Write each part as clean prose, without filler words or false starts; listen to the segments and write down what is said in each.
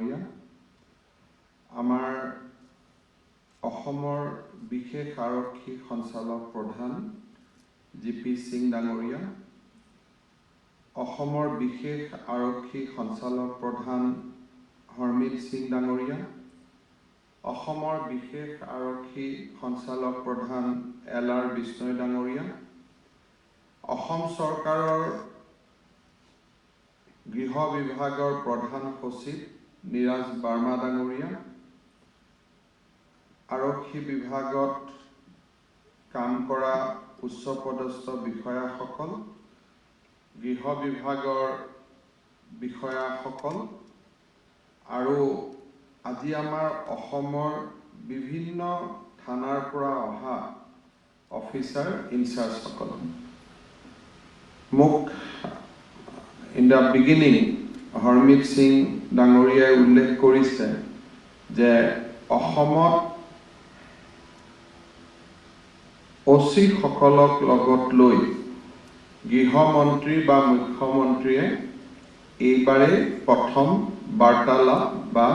ডাঙৰীয়া, আমাৰ অসমৰ বিশেষ আৰক্ষী সঞ্চালক প্ৰধান জি.পি. সিং ডাঙৰীয়া, অসমৰ বিশেষ আৰক্ষী সঞ্চালক প্ৰধান হৰমিত সিং ডাঙৰীয়া, অসমৰ বিশেষ আৰক্ষী সঞ্চালক প্ৰধান এল.আৰ. বিষ্ণই ডাঙৰীয়া, অসম চৰকাৰৰ গৃহ বিভাগৰ প্ৰধান সচিব নিৰাজ বাৰ্মা ডাঙৰীয়া, আৰক্ষী বিভাগত কাম কৰা উচ্চপদস্থ বিষয়াসকল, গৃহ বিভাগৰ বিষয়াসকল আৰু আজি আমাৰ অসমৰ বিভিন্ন থানাৰ পৰা অহা অফিচাৰ ইনচাৰ্জসকল, মোক in the beginning Harmit Singh ডাঙৰীয়াই উল্লেখ কৰিছে যে অসমত অচিসকলক লগত লৈ গৃহমন্ত্ৰী বা মুখ্যমন্ত্ৰীয়ে এইবাৰে প্ৰথম বাৰ্তালাপ বা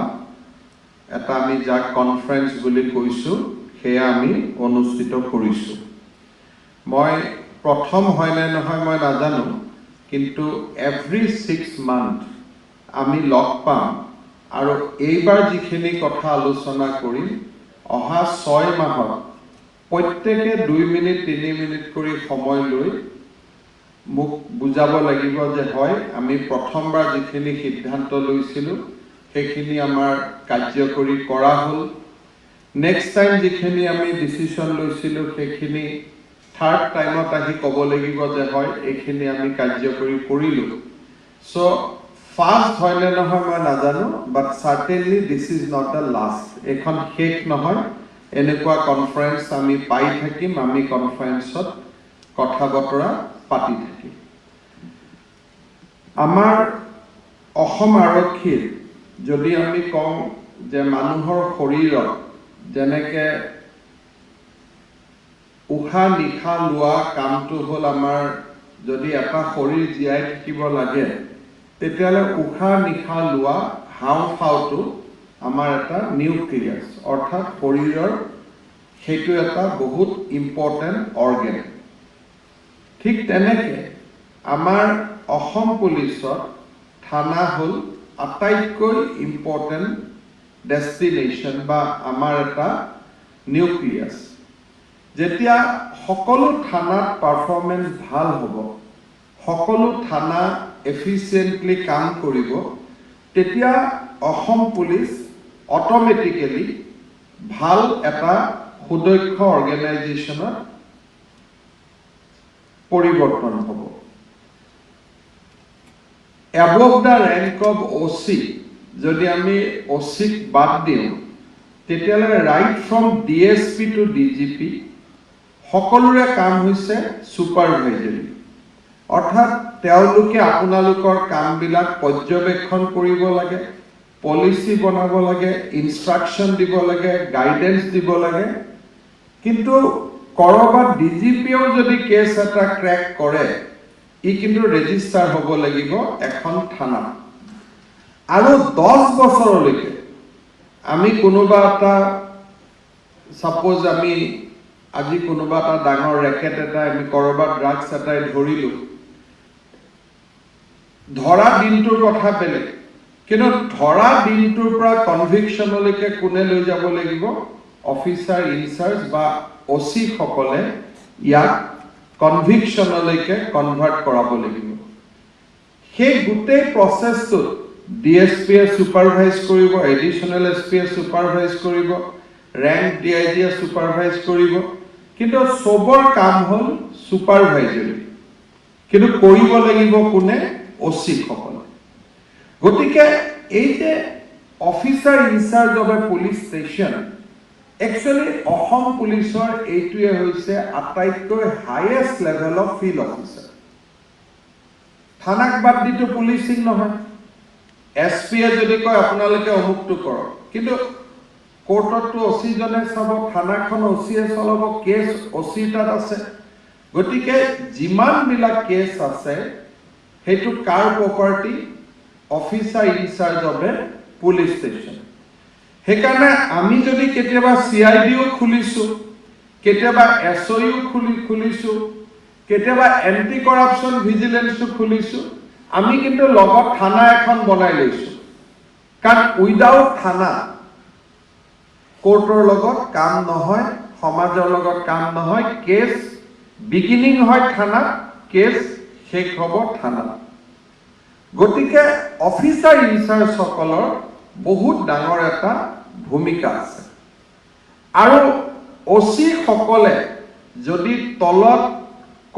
এটা আমি যাক কনফাৰেন্স বুলি কৈছোঁ সেয়া আমি অনুষ্ঠিত কৰিছোঁ। মই প্ৰথম হয় নে নহয় মই নাজানো, কিন্তু এভৰি 6 মান্থ আমি লগ পাম আৰু এইবাৰ যিখিনি কথা আলোচনা কৰিম অহা 6 মাহত প্ৰত্যেকে 2 মিনিট 3 মিনিট কৰি সময় লৈ মোক বুজাব লাগিব যে হয় আমি প্ৰথমবাৰ যিখিনি সিদ্ধান্ত লৈছিলোঁ সেইখিনি আমাৰ কাৰ্যকৰী কৰা হ'ল, নেক্সট টাইম যিখিনি আমি ডিচিশ্যন লৈছিলোঁ সেইখিনি থাৰ্ড টাইমত আহি ক'ব লাগিব যে হয় এইখিনি আমি কাৰ্যকৰী কৰিলোঁ। চ' ফাৰ্ষ্ট হয় নে নহয় মই নাজানো, but certainly this is not the last. এইখন শেষ নহয়, এনেকুৱা কনফাৰেন্স আমি পাই থাকিম, আমি কনফাৰেন্সত কথা বতৰা পাতি থাকিম। আমাৰ অসম আৰক্ষীৰ যদি আমি কওঁ যে মানুহৰ শৰীৰত যেনেকে উশাহ নিশাহ লোৱা কামটো হ'ল আমাৰ, যদি এটা শৰীৰ জীয়াই থাকিব লাগে তেতিয়াহ'লে উশাহ নিশাহ লোৱা হাওঁফাওঁটো আমাৰ এটা নিউক্লিয়াছ, অৰ্থাৎ শৰীৰৰ সেইটো এটা বহুত ইম্পৰ্টেণ্ট অৰ্গেন। ঠিক তেনেকে আমাৰ অসম পুলিচত থানা হ'ল আটাইতকৈ ইম্পৰ্টেণ্ট ডেষ্টিনেশ্যন বা আমাৰ এটা নিউক্লিয়াছ। যেতিয়া সকলো থানাত পাৰফৰ্মেঞ্চ ভাল হ'ব, সকলো থানা এফিচিয়েণ্টলি কাম কৰিব, তেতিয়া অসম পুলিচ অট'মেটিকেলি ভাল এটা সুদক্ষ অৰ্গেনাইজেশ্যনত পৰিৱৰ্তন হ'ব। Above the rank of OC যদি আমি OCক বাদ দিওঁ তেতিয়াহ'লে right from DSP to DGP সকলোৰে কাম হৈছে ছুপাৰভাইজাৰী, অৰ্থাৎ তেওঁলোকে আপোনালোকৰ কামবিলাক পৰ্যবেক্ষণ কৰিব লাগে, পলিচি বনাব লাগে, ইনষ্ট্ৰাকশ্যন দিব লাগে, গাইডেন্স দিব লাগে। কিন্তু ক'ৰবাত DGPয়েও যদি কেছ এটা ক্ৰেক কৰে ই কিন্তু ৰেজিষ্টাৰ হ'ব লাগিব এখন থানা। আৰু 10 বছৰলৈকে আমি কোনোবা এটা ছাপোজ আমি আজি কোনোবা এটা ডাঙৰ ৰেকেট এটা আমি ক'ৰবাত ড্ৰাগছ এটাই ধৰিলোঁ, ধৰা দিনটোৰ কথা বেলেগ, কিন্তু ধৰা দিনটোৰ পৰা কনভিকশ্যনলৈকে কোনে লৈ যাব লাগিব? অফিচাৰ ইনচাৰ্জ বা OC সকলে ইয়াক কনভিকশ্যনলৈকে কনভাৰ্ট কৰাব লাগিব। সেই গোটেই প্ৰচেছটোত DSPয়ে ছুপাৰভাইজ কৰিব, এডিশ্যনেল SPয়ে ছুপাৰভাইজ কৰিব, ৰেংক DIGয়ে ছুপাৰভাইজ কৰিব, কিন্তু চবৰ কাম হ'ল ছুপাৰভাইজাৰী, কিন্তু কৰিব লাগিব কোনে? OC সকলে। গতিকে এই যে officer incharge of a police station, actually Assam পুলিচৰ এইটোৱে হৈছে আটাইতকৈ highest level of field officer. থানাক বাদ দিটো পুলিচিং নহয়, SPয়ে যদি কয় আপোনালোকে অমুকটো কৰক, কিন্তু কোৰ্টতটো OC জনে চাব, থানাখন OCয়ে চলাব, কেছ OC তাত আছে। গতিকে যিমানবিলাক কেছ আছে সেইটো কাৰ property? Officer incharge of a police station সেইকাৰণে আমি যদি কেতিয়াবা CIDও খুলিছো কেতিয়াবা SOU খুলিছো কেতিয়াবা এন্টি কৰাপশন ভিজিলেন্সও খুলিছো আমি কিন্তু লগত থানা এখন বনাই লৈছো কাৰণ উইদাউট থানা কোৰ্টৰ লগত কাম নহয় সমাজৰ লগত কাম নহয় কেছ বিগিনিং হয় থানা কেছ শেষ হ'ব থানা গতিকে অফিচাৰ ইনচাৰ্জ সকলৰ বহুত ডাঙৰ এটা ভূমিকা আছে আৰু ওসি সকলে যদি তলত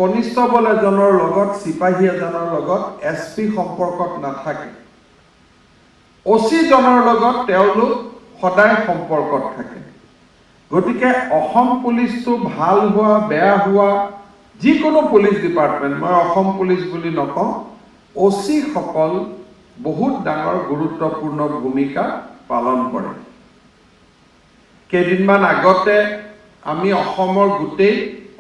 কনিষ্ঠবল এজনৰ লগত সিপাহী এজনৰ লগত SP সম্পৰ্কত নাথাকে ওসি জনৰ লগত তেওঁলোক সদায় সম্পৰ্কত থাকে গতিকে অসম পুলিচটো ভাল হোৱা বেয়া হোৱা যিকোনো পুলিচ ডিপাৰ্টমেন্ট মই অসম পুলিচ বুলি নকওঁ ওসি সকল বহুত ডাঙৰ গুৰুত্বপূৰ্ণ ভূমিকা পালন কৰে কেইদিনমান আগতে আমি অসমৰ গোটেই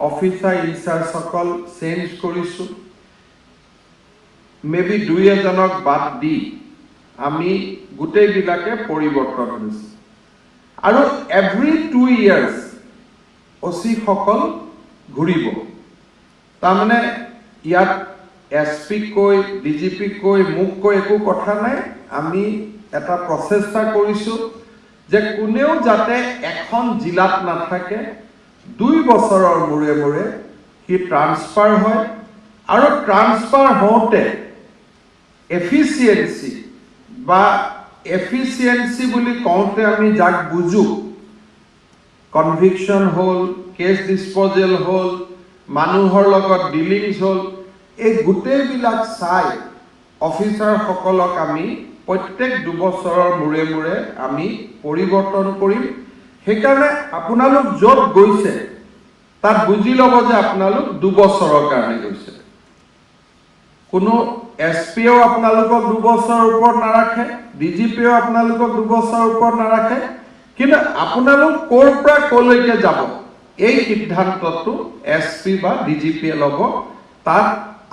অফিচাৰ ইনচাৰ্জ সকল চেঞ্জ কৰিছো মেবি দুই এজনক বাদ দি আমি গোটেই বিলাকে পৰিৱৰ্তন হৈছে আৰু এভৰি 2 ইয়াৰ্স ওসি সকল ঘূৰিব তাৰমানে ইয়াত SP কৈ DGP কৈ মুখ কৈ একো কথা নাই আমি এটা প্ৰচেষ্টা কৰিছো যে কোনেও যাতে এখন জিলাত নাথাকে 2 বছৰৰ মূৰে মূৰে হি ট্ৰান্সফাৰ হয় আৰু ট্ৰান্সফাৰ হওঁতে এফিচিয়েন্সি বা এফিচিয়েন্সি বুলি কওঁতে আমি যাক বুজো কনভিকশন হল কেছ ডিসপোজেল হল মানুহৰ লগত ডিলিংছ হল এই গোটেই বিলাক চাই অফিচাৰ সকলক আমি প্ৰত্যেক 2 বছৰৰ মূৰে মূৰে আমি পৰিৱৰ্তন কৰিম সেইকাৰণে আপোনালোক যত গৈছে তাত বুজি ল'ব যে আপোনালোক 2 বছৰৰ কাৰণে গৈছে কোনো SPও আপোনালোকক 2 বছৰৰ ওপৰত নাৰাখে DGPও আপোনালোকক 2 বছৰৰ ওপৰত নাৰাখে কিন্তু আপোনালোক ক'ৰ পৰা ক'লৈকে যাব এই সিদ্ধান্তটো SP বা DGP ল'ব তাত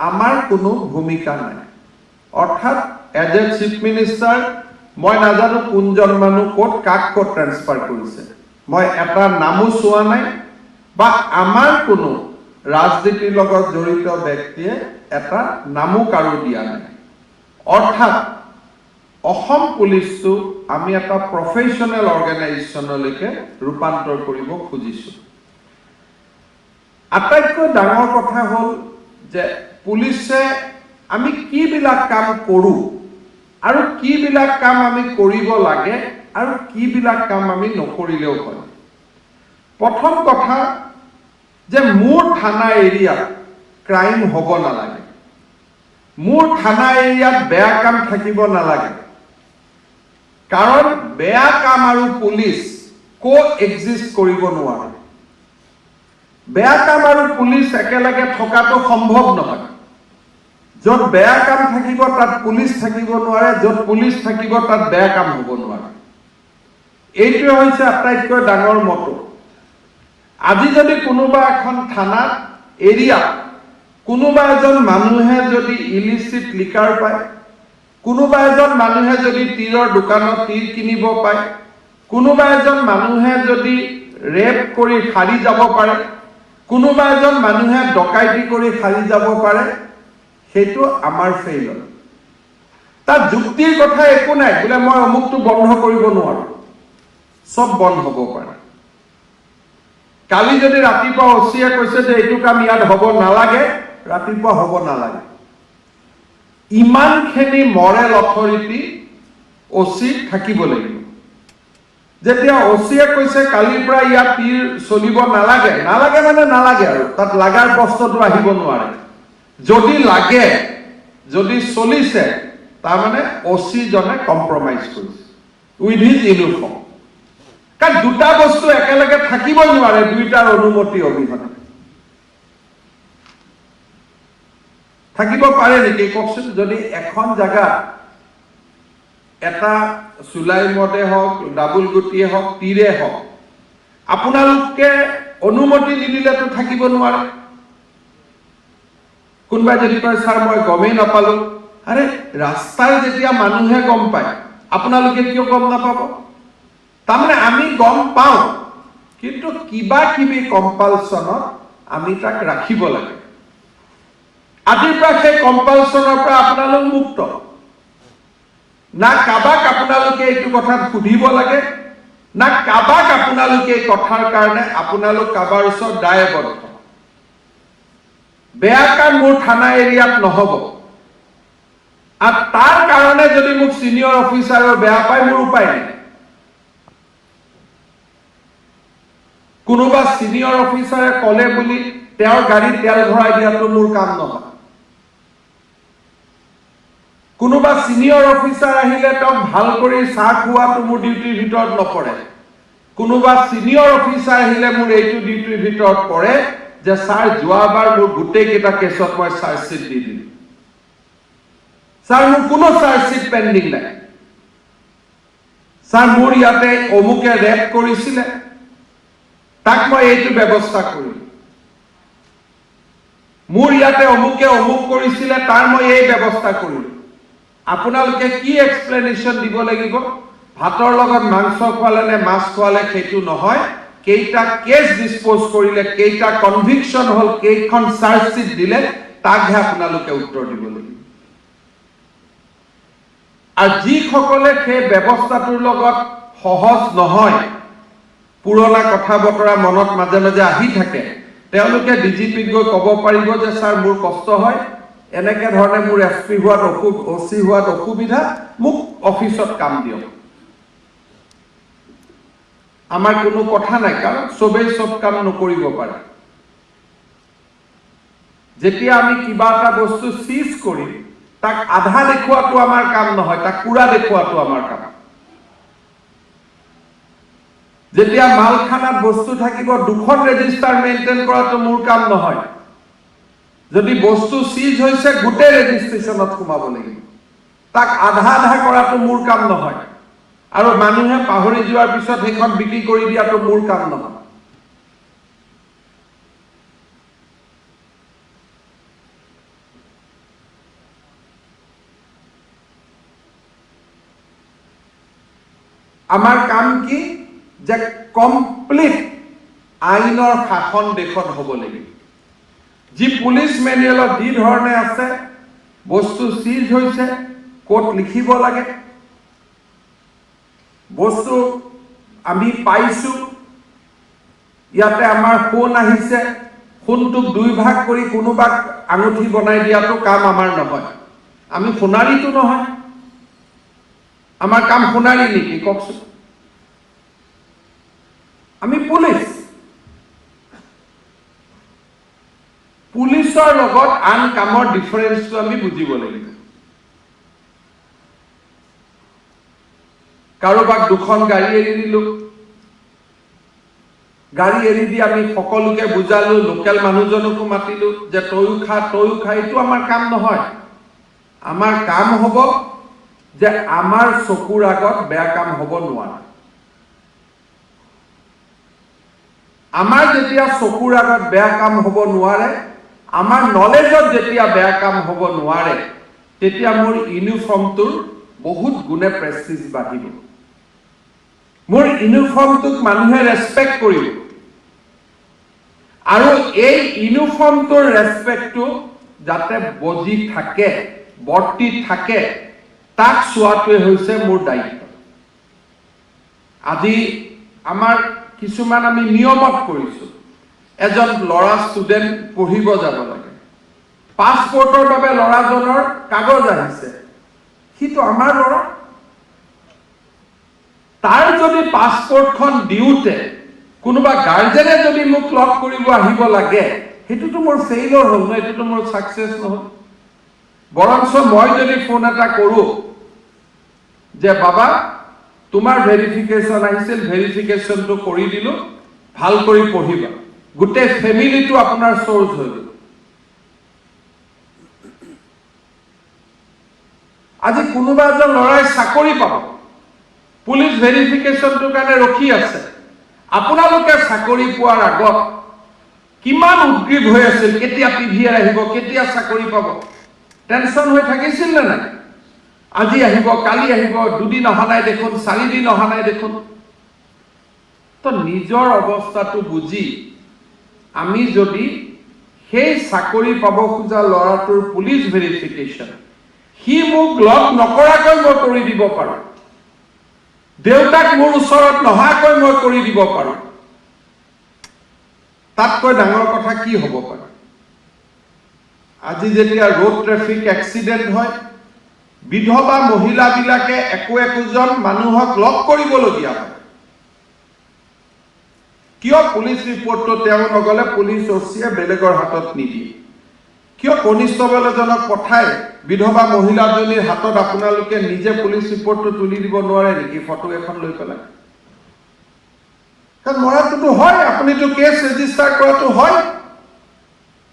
আমাৰ কোনো ভূমিকা নাই অৰ্থাৎ এজ এ চিফ মিনিষ্টাৰ মই নাজানো কোনজন মানুহ ক'ত কাক ক'ত ট্ৰান্সফাৰ কৰিছে মই এটা নামো চোৱা নাই বা আমাৰ কোনো ৰাজনীতিৰ লগত জড়িত ব্যক্তিয়ে এটা নামো কাৰো দিয়া নাই অৰ্থাৎ অসম পুলিচটো আমি এটা প্ৰফেশনেল অৰ্গেনাইজেশ্যনলৈকে ৰূপান্তৰ কৰিব খুজিছো আটাইতকৈ ডাঙৰ কথা হ'ল যে পুলিচে আমি কি বিলাক কাম কৰো আৰু কি বিলাক কাম আমি কৰিব লাগে আৰু কি বিলাক কাম আমি নকৰিলেও হয় প্ৰথম কথা যে মোৰ থানা এৰিয়াত ক্ৰাইম হ'ব নালাগে মোৰ থানা এৰিয়াত বেয়া কাম থাকিব নালাগে কাৰণ বেয়া কাম আৰু পুলিচ কো এক্সিষ্ট কৰিব নোৱাৰে বেয়া কাম আৰু পুলিচ একেলগে থকাটো সম্ভৱ নহয় য'ত বেয়া কাম থাকিব তাত পুলিচ থাকিব নোৱাৰে য'ত পুলিচ থাকিব তাত বেয়া কাম হ'ব নোৱাৰে এইটোৱে হৈছে আটাইতকৈ ডাঙৰ মটো আজি যদি কোনোবা এখন থানাত এৰিয়া কোনোবা এজন মানুহে যদি ইলিচিট লিকাৰ পায় কোনোবা এজন মানুহে যদি তীৰৰ দোকানত তীৰ কিনিব পায় কোনোবা এজন মানুহে যদি ৰেপ কৰি খাৰি যাব পাৰে কোনোবা এজন মানুহে ডকাইতি কৰি খাৰি যাব পাৰে সেইটো আমাৰ ফেইলৰ তাৰ যুক্তিৰ কথা একো নাই বোলে মই অমুকটো বন্ধ কৰিব নোৱাৰো সব বন্ধ হ'ব পাৰে কালি যদি ৰাতিপুৱা ওসিয়ে কৈছে যে এইটো কাম ইয়াত হ'ব নালাগে ৰাতিপুৱা হ'ব নালাগে ইমানখিনি মৰেল অথৰিটি ওসি থাকিব লাগিব যেতিয়া ওসিয়ে কৈছে কালিৰ পৰা ইয়াত তীৰ চলিব নালাগে নালাগে মানে নালাগে আৰু তাত লাগাৰ প্ৰশ্নটো আহিব নোৱাৰে যদি লাগে যদি চলিছে তাৰ মানে ওসি জনে কম্প্ৰমাইজ কৰিছে উইথ হিজ ইউনিফৰ্ম কাৰণ দুটা বস্তু একেলগে থাকিব নোৱাৰে দুইটাৰ অনুমতি অবিহনে থাকিব পাৰে নেকি কওকচোন যদি এখন জায়গা এটা সুলাই মদে হওক ডাবুল গুটিয়ে হওক তীৰে হওক আপোনালোকে অনুমতি নিদিলেতো থাকিব নোৱাৰে কোনবাই যদি কয় স্যাৰ মই গমেই নাপালো আৰে ৰাস্তাৰ যেতিয়া মানুহে গম পায় আপোনালোকে কিয় গম নাপাব তাৰমানে আমি গম পাওঁ কিন্তু কিবা কিবি কম্পালচনত আমি তাক ৰাখিব লাগে আজিৰ পৰা সেই কম্পালচনৰ পৰা আপোনালোক মুক্ত না কাবাক আপোনালোকে এইটো কথাত সুধিব লাগে না কাবাক আপোনালোকে এই কথাৰ কাৰণে আপোনালোক কাবাৰ ওচৰত দায়বদ্ধ বেয়া কাম মোৰ থানা এৰিয়াত নহব আৰু তাৰ কাৰণে যদি মোক সিনিয়ৰ অফিচাৰৰ বেয়া পায় মোৰ উপায় নাই কোনোবা সিনিয়ৰ অফিচাৰে কলে বুলি তেওঁৰ গাড়ী তেল ভৰাই দিয়াটো মোৰ কাম নহয় কোনোবা সিনিয়ৰ অফিচাৰ আহিলে তেওঁক ভাল কৰি চাহ খোৱাটো মোৰ ডিউটিৰ ভিতৰত নপৰে কোনোবা সিনিয়ৰ অফিচাৰ আহিলে মোৰ এইটো ডিউটিৰ ভিতৰত পৰে যে স্যাৰ যোৱাবাৰ মোৰ গোটেই কেইটা কেছত মই চাৰ্জশিট দি দিলোঁ স্যাৰ মোৰ কোনো চাৰ্জশিট পেণ্ডিং নাই স্যাৰ মোৰ ইয়াতে অমুকে ৰেপ কৰিছিলে তাক মই এইটো ব্যৱস্থা কৰিলোঁ মোৰ ইয়াতে অমুকে অমুক কৰিছিলে তাৰ মই এই ব্যৱস্থা কৰিলোঁ আপোনালোকে কি এক্সপ্লেনেশ্যন দিব লাগিব ভাতৰ লগত মাংস খোৱালে নে মাছ খোৱালে সেইটো নহয় কেইটা কেছ ডিসপোজ কৰিলে কেইটা কনভিকশন হল কেইখন চাৰ্জশিট দিলে তাকহে আপোনালোকে উত্তৰ দিব লাগিব আৰু যিসকলে সেই ব্যৱস্থাটোৰ লগত সহজ নহয় পুৰণা কথা বতৰা মনত মাজে মাজে আহি থাকে তেওঁলোকে ডিজিপিক গৈ ক'ব পাৰিব যে স্যাৰ মোৰ কষ্ট হয় এনেকে ধৰণে মোৰ এসপি হোৱাত ওসি হোৱাত অসুবিধা মোক অফিসত কাম দিয়ক আমাৰ কোনো কথা নাই কাৰণ সবেই সব কাম নকৰিব পাৰে যেতিয়া আমি কিবা এটা বস্তু সিজ কৰি তাক আধা দেখুৱাটো আমাৰ কাম নহয় তাক পুৰা দেখুৱাটো আমাৰ কাম যেতিয়া মালখানাত বস্তু থাকিব দুখন ৰেজিষ্টাৰ মেইনটেইন কৰাটো মোৰ কাম নহয় যদি বস্তু সিজ হৈছে গোটেই ৰেজিষ্ট্ৰেচনত সোমাব লাগিব তাক আধা আধা কৰাটো মোৰ কাম নহয় আৰু মানুহে পাহৰি যোৱাৰ পিছত সেইখন বিক্ৰী কৰি দিয়াটো মোৰ কাম নহয় আমাৰ কাম কি যে কমপ্লিট আইনৰ শাসন দেশত হ'ব লাগিব যি পুলিচ মেনুৱেলত যি ধৰণে আছে বস্তু সিজ হৈছে কোট লিখিব লাগে বস্তু আমি পাইছো ইয়াতে আমাৰ ফোন আহিছে ফোনটোক দুই ভাগ কৰি কোনোবাক আঙুঠি বনাই দিয়াটো কাম আমাৰ নহয় আমি সোণাৰীটো নহয় আমাৰ কাম সোণাৰী নেকি কওকচোন আমি পুলিচ পুলিচৰ লগত আন কামৰ ডিফাৰেন্সটো আমি বুজিব লাগিব কাৰোবাক দুখন গাড়ী এৰি দিলো গাড়ী এৰি দি আমি সকলোকে বুজালো লোকেল মানুহজনকো মাতিলো যে তয়ো খা এইটো আমাৰ কাম নহয় আমাৰ কাম হ'ব যে আমাৰ চকুৰ আগত বেয়া কাম হ'ব নোৱাৰে আমাৰ যেতিয়া চকুৰ আগত বেয়া কাম হ'ব নোৱাৰে আমাৰ নলেজত যেতিয়া বেয়া কাম হ'ব নোৱাৰে তেতিয়া মোৰ ইউনিফৰ্মটোৰ বহুত গুণে প্ৰেষ্টিজ বাঢ়িব মোৰ ইউনিফৰ্মটোক মানুহে ৰেসপেক্ট কৰিব আৰু এই ইউনিফৰ্মটোৰ ৰেসপেক্টটো যাতে বজি থাকে বৰ্তি থাকে তাক চোৱাটোৱে হৈছে মোৰ দায়িত্ব আজি আমাৰ কিছুমান আমি নিয়মত কৰিছো এজন লৰা ষ্টুডেন্ট পঢ়িব যাব লাগে পাছপোৰ্টৰ বাবে লৰাজনৰ কাগজ আহিছে সিটো আমাৰ লৰা তাৰ যদি পাছপোৰ্টখন দিওতে কোনোবা গাৰ্জেনে যদি মোক লক কৰিব আহিব লাগে হেতুটো মোৰ ফেইলৰ হ'ল না এটো মোৰ সাকসেস নহল বৰঞ্চ মই যদি ফোন এটা কৰো যে বাবা তোমাৰ ভেৰিফিকেশন আহিছিল ভেৰিফিকেশনটো কৰি দিলো ভাল কৰি পঢ়িবা গোটেই ফ্যামিলিটো আপোনাৰ সোৰ্স হৈ গ'ল আজি কোনোবা এজন লৰাই চাকৰি পাব পুলিচ ভেৰিফিকেশনটোৰ কাৰণে ৰখি আছে আপোনালোকে চাকৰি পোৱাৰ আগত কিমান উদ্গ্ৰীব হৈ আছিল কেতিয়া পিভিআৰ আহিব কেতিয়া চাকৰি পাব টেনশন হৈ থাকিছিল না নাই আজি আহিব কালি আহিব, দুদিন অহা নাই দেখোন, 4 দিন অহা নাই দেখোন। তো নিজৰ অৱস্থাটো বুজি আমি যদি সেই চাকৰি পাব খোজা ল'ৰাটোৰ পুলিচ ভেৰিফিকেশ্যন সি মোক লগ নকৰাকৈ মই কৰি দিব পাৰোঁ, দেউতাক মোৰ ওচৰত নহাকৈ মই কৰি দিব পাৰোঁ, তাতকৈ ডাঙৰ কথা কি হ'ব পাৰে? আজি যেতিয়া ৰোড ট্ৰেফিক এক্সিডেণ্ট হয়, বিধৱা মহিলাবিলাকে একোজন মানুহক লগ কৰিবলগীয়া হয়। কিয় পুলিচ ৰিপৰ্টটো তেওঁ নগলে পুলিচ অচিয়ে বেলেগৰ হাতত নিদিয়ে? কিয় কনিষ্টবল এজনক পঠাই বিধৱা মহিলাজনীৰ হাতত আপোনালোকে নিজে পুলিচ ৰিপৰ্টটো তুলি দিব নোৱাৰে নেকি ফটো এখন লৈ পেলাই? কাৰণ মৰাটোতো হয়, আপুনিতো কেছ ৰেজিষ্টাৰ কৰাটো হয়।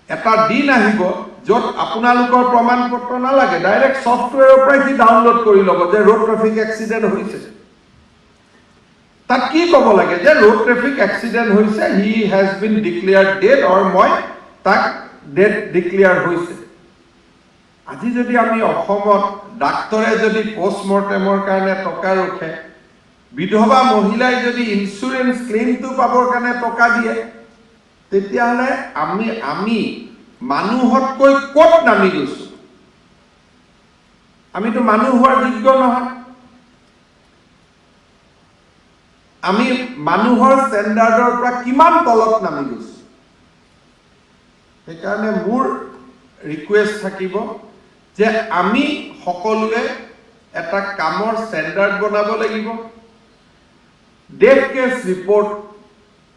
এটা দিন আহিব য'ত আপোনালোকৰ প্ৰমাণ পত্ৰ নালাগে, ডাইৰেক্ট ছফ্টৱেৰৰ পৰাই সি ডাউনলোড কৰি ল'ব যে ৰোড ট্ৰেফিক এক্সিডেণ্ট হৈছে। তাত কি ক'ব লাগে যে ৰোড ট্ৰেফিক এক্সিডেণ্ট হৈছে, he has been declared dead, or মই তাক ডেড ডিক্লেয়াৰ হৈছে। আজি যদি আমি অসমত ডাক্তৰে যদি পষ্টমৰ্টেমৰ কাৰণে টকা ৰখে, বিধৱা মহিলাই যদি ইঞ্চুৰেঞ্চ ক্লেইমটো পাবৰ কাৰণে টকা দিয়ে, তেতিয়াহ'লে আমি মানুহতকৈ ক'ত নামি গৈছো? আমিতো মানুহ হোৱাৰ যোগ্য নহয়। আমি মানুহৰ ষ্টেণ্ডাৰ্ডৰ পৰা কিমান তলত নামি গৈছো? সেইকাৰণে মোৰ ৰিকুৱেষ্ট থাকিব যে আমি সকলোৱে এটা কামৰ ষ্টেণ্ডাৰ্ড বনাব লাগিব। Death case report,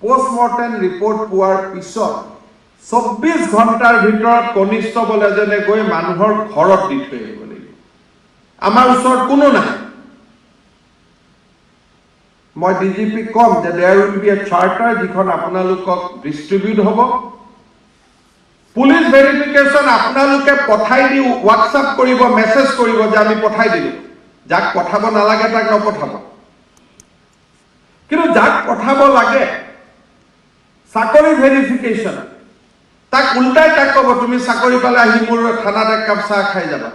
postmortem report পোৱাৰ পিছত 24 ঘণ্টাৰ ভিতৰত কনিষ্টবল এজনে গৈ মানুহৰ ঘৰত দি থৈ আহিব লাগিব। আমাৰ ওচৰত কোনো নাই। মই ডিজিপি কম যে there will be a charter যিখন আপোনালোকক ডিষ্ট্ৰিবিউট হ'ব। পুলিচ ভেৰিফিকেশ্যন আপোনালোকে পঠাই দি হোৱাটছআপ কৰিব, মেছেজ কৰিব যে আমি পঠাই দিলোঁ। যাক পঠাব নালাগে তাক নপঠাব। কিন্তু যাক পঠাব লাগে চাকৰি ভেৰিফিকেশ্যন, তাক উল্টাই তাক ক'ব তুমি চাকৰি পালে আহি মোৰ থানাত এক কাপ চাহ খাই যাবা।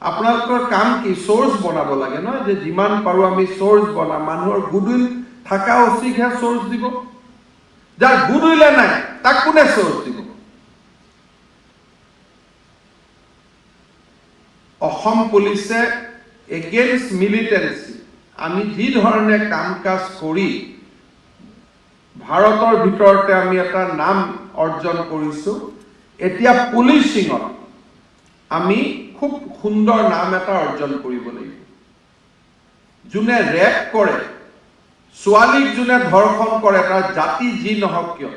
আপোনালোকৰ কাম কি? চ'ৰ্চ বনাব লাগে নহয়, যে যিমান পাৰোঁ আমি চ'ৰ্চ বনাম। মানুহৰ গুডউইল থকা অচিকহে চ'ৰ্চ দিব। যাৰ গুডউইলে নাই তাক কোনে চ'ৰ্চ দিব? অসম পুলিচে এগেইনষ্ট মিলিটেঞ্চি আমি যি ধৰণে কাম কাজ কৰি ভাৰতৰ ভিতৰতে আমি এটা নাম অৰ্জন কৰিছোঁ, এতিয়া পুলিচিঙত আমি খুব সুন্দৰ নাম এটা অৰ্জন কৰিব লাগিব। যোনে ৰেপ কৰে, ছোৱালীক যোনে ধৰ্ষণ কৰে, তাৰ জাতি যি নহওক কিয়,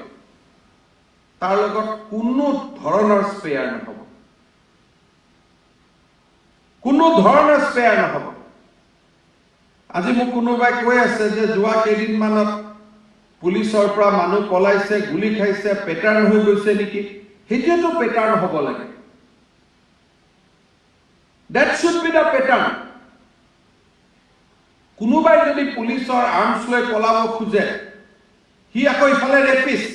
তাৰ লগত কোনো ধৰণৰ স্পেয়াৰ নহ'ব, কোনো ধৰণৰ স্পেয়াৰ নহ'ব। আজি মোক কোনোবাই কৈ আছে যে যোৱা কেইদিনমানত পুলিচৰ পৰা মানুহ পলাইছে, গুলি খাইছে, পেটাৰ্ণ হৈ গৈছে নেকি? সেইটোৱেতো পেটাৰ্ণ হ'ব লাগে। That should be the pattern. কোনোবাই যদি পুলিচৰ আৰ্মছ লৈ পলাব খোজে, সি আকৌ ইফালে ৰেপিষ্ট।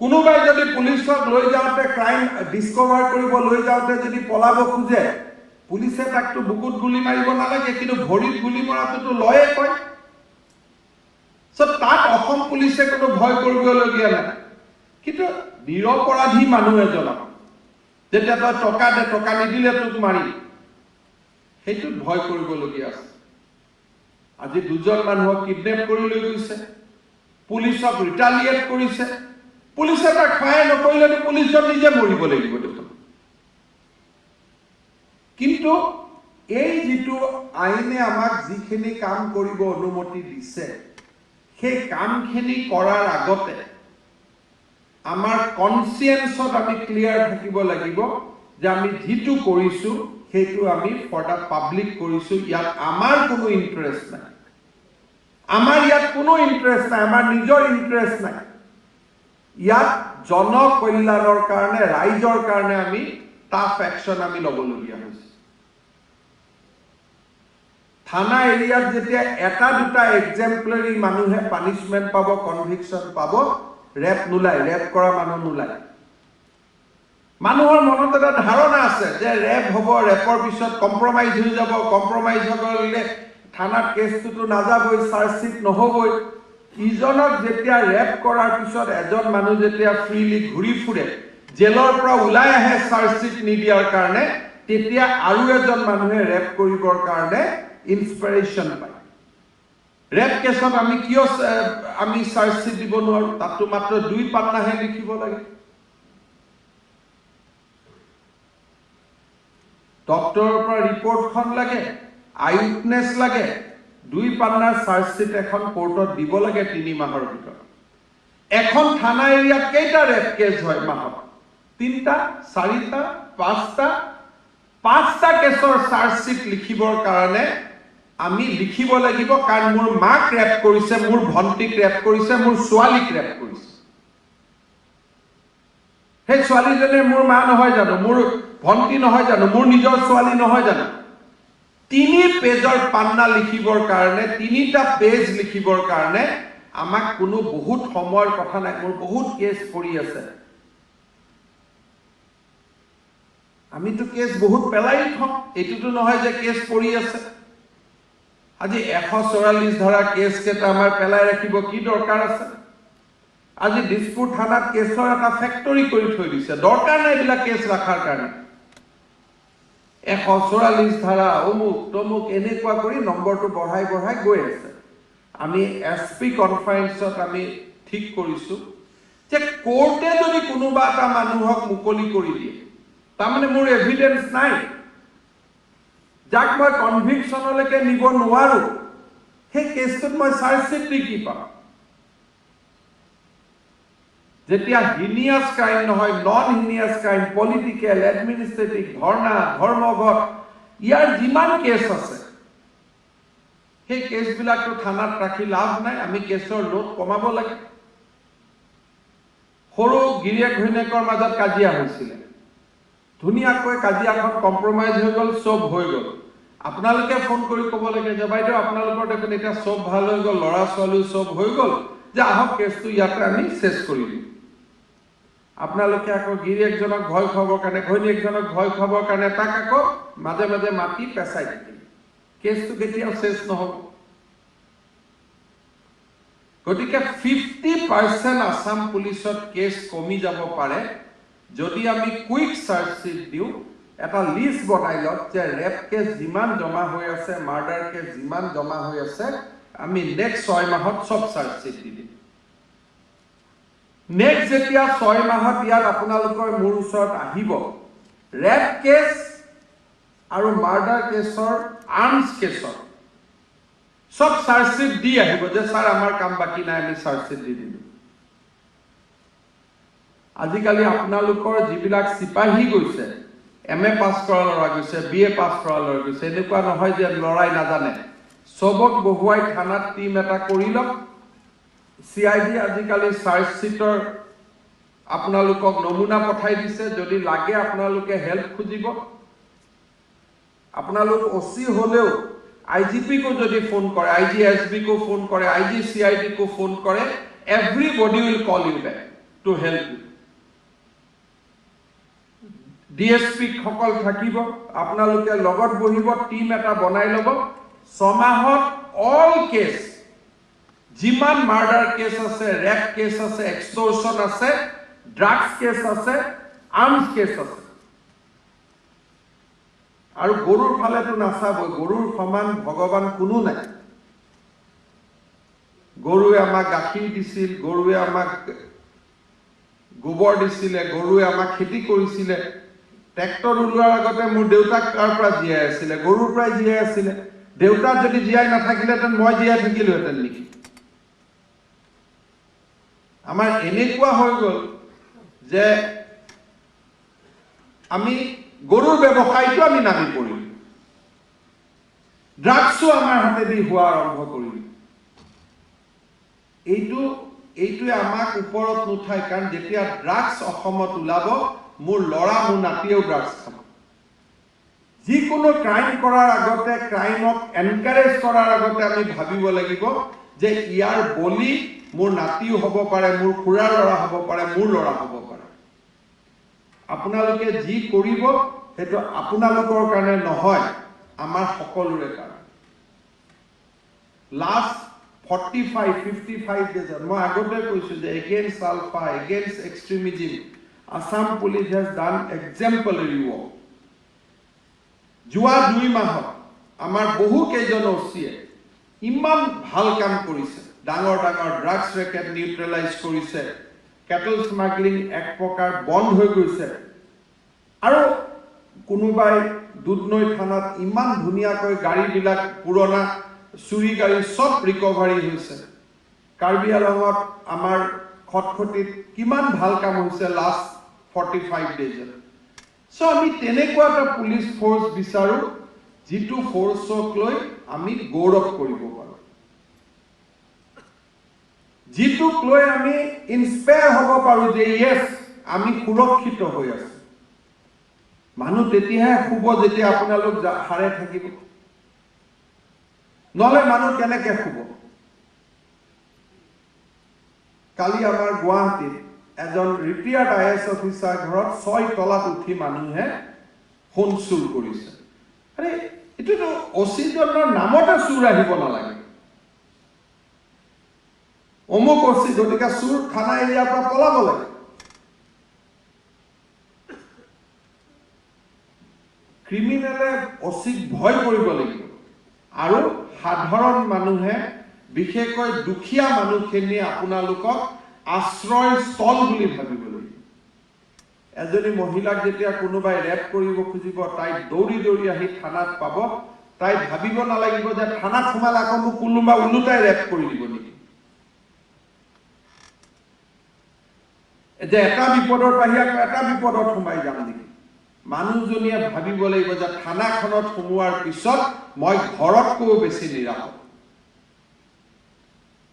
কোনোবাই যদি পুলিচক লৈ যাওঁতে ক্ৰাইম ডিস্কভাৰ কৰিব লৈ যাওঁতে যদি পলাব খোজে, পুলিচে তাকতো বুকুত গুলি মাৰিব নালাগে, কিন্তু ভৰিত গুলি মৰাটোতো লয়ে কয়। তাত অসম পুলিচে কোনো ভয় কৰিবলগীয়া নাই। কিন্তু নিৰপৰাধী মানুহ এজনক যেতিয়া তই টকা দে, টকা নিদিলে তোক মাৰি, সেইটোত ভয় কৰিবলগীয়া আছে। আজি 2জন মানুহক কিডনেপ কৰি লৈ গৈছে, পুলিচক ৰিটালিয়েট কৰিছে। পুলিচে তাক সহায় নকৰিলেতো পুলিচজন নিজে মৰিব লাগিব দেখোন। কিন্তু এই যিটো আইনে আমাক যিখিনি কাম কৰিব অনুমতি দিছে, সেই কামখিনি কৰাৰ আগতে আমাৰ কনচিয়েন্সত আমি ক্লিয়াৰ থাকিব লাগিব যে আমি যিটো কৰিছোঁ সেইটো আমি ফৰ দ্য পাব্লিক কৰিছোঁ। ইয়াত আমাৰ কোনো ইণ্টাৰেষ্ট নাই, আমাৰ ইয়াত কোনো ইণ্টাৰেষ্ট নাই, আমাৰ নিজৰ ইণ্টাৰেষ্ট নাই। ইয়াত জনকল্যাণৰ কাৰণে, ৰাইজৰ কাৰণে আমি টাফ একশ্যন আমি ল'বলগীয়া হৈছে। থানা এৰিয়াত যেতিয়া এটা দুটা এক্সাম্পলাৰী মানুহে পানিছমেণ্ট পাব, কনভিকশ্যন পাব, ৰেপ নোলায়, ৰেপ কৰা মানুহ নোলায়। মানুহৰ মনত এটা ধাৰণা আছে যে ৰেপ হ'ব, ৰেপৰ পিছত কম্প্ৰমাইজ হৈ যাব, কম্প্ৰমাইজ হ'লে থানাত কেছটোতো নাযাবই, চাৰ্জশ্বিট নহ'বই। ইজনক যেতিয়া ৰেপ কৰাৰ পিছত এজন মানুহ যেতিয়া ফ্ৰীলি ঘূৰি ফুৰে, জেলৰ পৰা ওলাই আহে চাৰ্জশ্বিট নিদিয়াৰ কাৰণে, তেতিয়া আৰু এজন মানুহে ৰেপ কৰিবৰ কাৰণে ইনস্পিৰেশ্যন পায়। ৰেপ কেছত আমি কিয় আমি চাৰ্জশ্বিট দিব নোৱাৰো? তাততো মাত্ৰ 2 পান্নাহে লিখিব লাগে। ডক্টৰৰ পৰা ৰিপৰ্টখন লাগে, আই উইটনেছ লাগে, 2 পান্নাৰ চাৰ্জশ্বিট এখন কোৰ্টত দিব লাগে 3 মাহৰ ভিতৰত। এখন থানা এৰিয়াত কেইটা ৰেপ কেছ হয় মাহত? 3টা, 4টা, 5টা? 5টা কেছৰ চাৰ্জশ্বিট লিখিবৰ কাৰণে আমি লিখিব লাগিব, কাৰণ মোৰ মাক ৰেপ কৰিছে, মোৰ ভণ্টিক ৰেপ কৰিছে, মোৰ ছোৱালীক ৰেপ কৰিছে। সেই ছোৱালীজনী মোৰ মা নহয় জানো? মোৰ ভণ্টি নহয় জানো? মোৰ নিজৰ ছোৱালী নহয় জানো? 3 পেজৰ পান্না লিখিবৰ কাৰণে, 3টা পেজ লিখিবৰ কাৰণে আমাক কোনো বহুত সময়ৰ কথা নাই। মোৰ বহুত কেছ পৰি আছে, আমিতো কেছ বহুত পেলাই থওঁ। এইটোতো নহয় যে কেছ পৰি আছে। আজি 144 ধাৰা কেছ কেইটা আমাৰ পেলাই ৰাখিব কি দৰকাৰ আছে? আজি দিছপুৰ থানাত কেছৰ এটা ফেক্টৰী কৰি থৈ দিছে, দৰকাৰ নাই এইবিলাক কেছ ৰখাৰ কাৰণে। 144 ধাৰা অমুক তমুক এনেকুৱা কৰি নম্বৰটো বঢ়াই বঢ়াই গৈ আছে। আমি SP কনফাৰেন্সত আমি ঠিক কৰিছো যে কোৰ্টে যদি কোনোবা এটা মানুহক মুকলি কৰি দিয়ে, তাৰমানে মোৰ এভিডেন্স নাই, যাক মই কনভিকশ্যনলৈকে নিব নোৱাৰো, সেই কেছটোত মই চাৰ্জশ্বিট দি কি পাম? যেতিয়া হিনিয়াছ ক্ৰাইম নহয়, নন হিনিয়াছ ক্ৰাইম, পলিটিকেল, এডমিনিষ্ট্ৰেটিভ, ধৰ্ণা, ধৰ্মঘট, ইয়াৰ যিমান কেছ আছে, সেই কেছবিলাকতো থানাত ৰাখি লাভ নাই। আমি কেছৰ লোড কমাব লাগে। সৰু গিৰিয়েক ঘৈণীয়েকৰ মাজত কাজিয়া হৈছিলে, ধুনীয়াকৈ কাজিয়াখন কম্প্ৰমাইজ হৈ গ'ল, চব হৈ গ'ল। আপোনালোকে ফোন কৰি ক'ব লাগে যে বাইদেউ আপোনালোকৰ দেখোন এতিয়া চব ভাল হৈ গ'ল, ল'ৰা ছোৱালীও চব হৈ গ'ল, যে আহক কেছটো ইয়াতে আমি চেছ কৰি দিম। আপোনালোকে আকৌ গিৰিয়েকজনক ভয় খুৱাবৰ কাৰণে, ঘৈণীয়েকজনক ভয় খুৱাবৰ কাৰণে তাক আকৌ মাজে মাজে মাতি পেচাই থাকিল। কেছটো কেতিয়াও চেছ নহ'ব। গতিকে 50% আসাম পুলিচত কেছ কমি যাব পাৰে যদি আমি কুইক চাৰ্জশ্বিট দিওঁ। এটা লিষ্ট বনাই লওক যে ৰেপ কেছ যিমান জমা হৈ আছে, মাৰ্ডাৰ কেছ যিমান জমা হৈ আছে, আমি নেক্সট 6 মাহত চব চাৰ্জশ্বিট দি দিম। নেক্সট যেতিয়া 6 মাহত ইয়াত আপোনালোকৰ মোৰ ওচৰত আহিব, ৰেপ কেছ আৰু মাৰ্ডাৰ কেছৰ, আৰ্মছ কেছৰ সব চাৰ্জশ্বিট দি আহিব যে স্যাৰ আমাৰ কাম বাকি নাই, আমি চাৰ্জশ্বিট দি দিলো। আজিকালি আপোনালোকৰ যিবিলাক চিপাহী গৈছে, MA পাছ কৰা ল'ৰা গৈছে, BA পাছ কৰা ল'ৰা গৈছে, এনেকুৱা নহয় যে লৰাই নাজানে। সবক বহুৱাই থানাত টিম এটা কৰি লওক। CID আজিকালি চাৰ্জশ্বিটৰ আপোনালোকক নমুনা পঠাই দিছে, যদি লাগে আপোনালোকে হেল্প খুজিব। আপোনালোক OC হলেও IGP को যদি ফোন কৰে, IG SB को ফোন কৰে, IG CID को ফোন কৰে, everybody will call you back to help you. DSP সকল থাকিব, আপোনালোকে লগত বহিব, টিম এটা বনাই ল'ব। 6 মাহত all কেছ, যিমান মাৰ্ডাৰ কেছ আছে, ৰেপ কেছ আছে, এক্সটৰ্শন আছে, ড্ৰাগছ কেছ আছে, আৰ্মছ কেছ আছে। আৰু গৰুৰ ফালেতো নাচাবই, গৰুৰ সমান ভগৱান কোনো নাই। গৰুৱে আমাক গাখীৰ দিছিল, গৰুৱে আমাক গোবৰ দিছিলে, গৰুৱে আমাক খেতি কৰিছিলে। ট্ৰেক্টৰ ওলোৱাৰ আগতে মোৰ দেউতাক কাৰ পৰা জীয়াই আছিলে? গৰুৰ পৰাই জীয়াই আছিলে। দেউতা যদি জীয়াই নাথাকিলেহেঁতেন মই জীয়াই থাকিলোহেঁতেন নেকি? আমাৰ এনেকুৱা হৈ গ'ল যে আমি গৰুৰ ব্যৱসায়টো আমি নামি পৰিলো, ড্ৰাগছো আমাৰ হাতেদি হোৱা আৰম্ভ কৰিলো। এইটোৱে আমাক ওপৰত নুঠাই, কাৰণ যেতিয়া ড্ৰাগছ অসমত ওলাব, মোৰ ল'ৰা মোৰ নাতিয়েও ড্ৰাগছ খাব। যিকোনো ক্ৰাইম কৰাৰ আগতে, ক্ৰাইমক এনকাৰেজ কৰাৰ আগতে আমি ভাবিব লাগিব যে ইয়াৰ বলি মোৰ নাতিও হ'ব পাৰে, মোৰ খুৰাৰ ল'ৰা হ'ব পাৰে, মোৰ ল'ৰা হ'ব পাৰে। আপোনালোকে যি কৰিব সেইটো আপোনালোকৰ কাৰণে নহয়, আমাৰ সকলোৰে কাৰণে। লাষ্ট 45-55 days মই আগতে কৈছো যে against ULFA, against extremism, Assam police has done exemplary work. যোৱা 2 মাহত আমাৰ বহু কেইজন অচিয়ে ইমান ভাল কাম কৰিছে। ডাঙৰ ডাঙৰ ড্ৰাগছ ৰেকেট নিউট্ৰেলাইজ কৰিছে, কেটল স্মাগলিং এক প্ৰকাৰ বন্ধ হৈ গৈছে, আৰু কোনোবাই দুধনৈ থানাত ইমান ধুনীয়াকৈ গাড়ীবিলাক পুৰণা চুৰি গাড়ী সব ৰিকভাৰী হৈছে। কাৰ্বি আলঙত আমাৰ খটখটিত কিমান ভাল কাম হৈছে লাষ্ট 45 days। সো আমি তেনেকুৱা এটা পুলিচ ফোৰ্স বিচাৰো যিটো ফোৰ্সক লৈ আমি গৌৰৱ কৰিব পাৰো, যিটোক লৈ আমি ইনস্পায়াৰ হ'ব পাৰো যে ইয়েস আমি সুৰক্ষিত হৈ আছো। মানুহ তেতিয়াহে শুব যেতিয়া আপোনালোক হাৰে থাকিব, নহলে মানুহ কেনেকে শুব? কালি আমাৰ গুৱাহাটীত এজন ৰিটায়াৰ্ড IAS অফিচাৰ ঘৰত 6 তলাত উঠি মানুহে ফোন চুৰ কৰিছে। আৰে এটোতো অচিজনৰ নামতে চুৰ আহিব নালাগে। অমুক অচি, গতিকে চুৰ থানা এৰিয়াৰ পৰা পলাব লাগে। ক্ৰিমিনেলে অচিক ভয় কৰিব লাগিব, আৰু সাধাৰণ মানুহে বিশেষকৈ দুখীয়া মানুহখিনিয়ে আপোনালোকক আশ্ৰয়স্থল বুলি ভাবিব লাগিব। এজনী মহিলাক যেতিয়া কোনোবাই ৰেপ কৰিব খুজিব, তাই দৌৰি দৌৰি আহি থানাত পাব, তাই ভাবিব নালাগিব যে থানাত সোমালে আকৌ মোক কোনোবা ওলোটাই ৰেপ কৰি দিব নেকি। যে এটা বিপদৰ বাহিৰে এটা বিপদত সোমাই যাম নেকি। মানুহজনীয়ে ভাবিব লাগিব যে থানাখনত সোমোৱাৰ পিছত মই ঘৰতকৈও বেছি নিৰাপদ।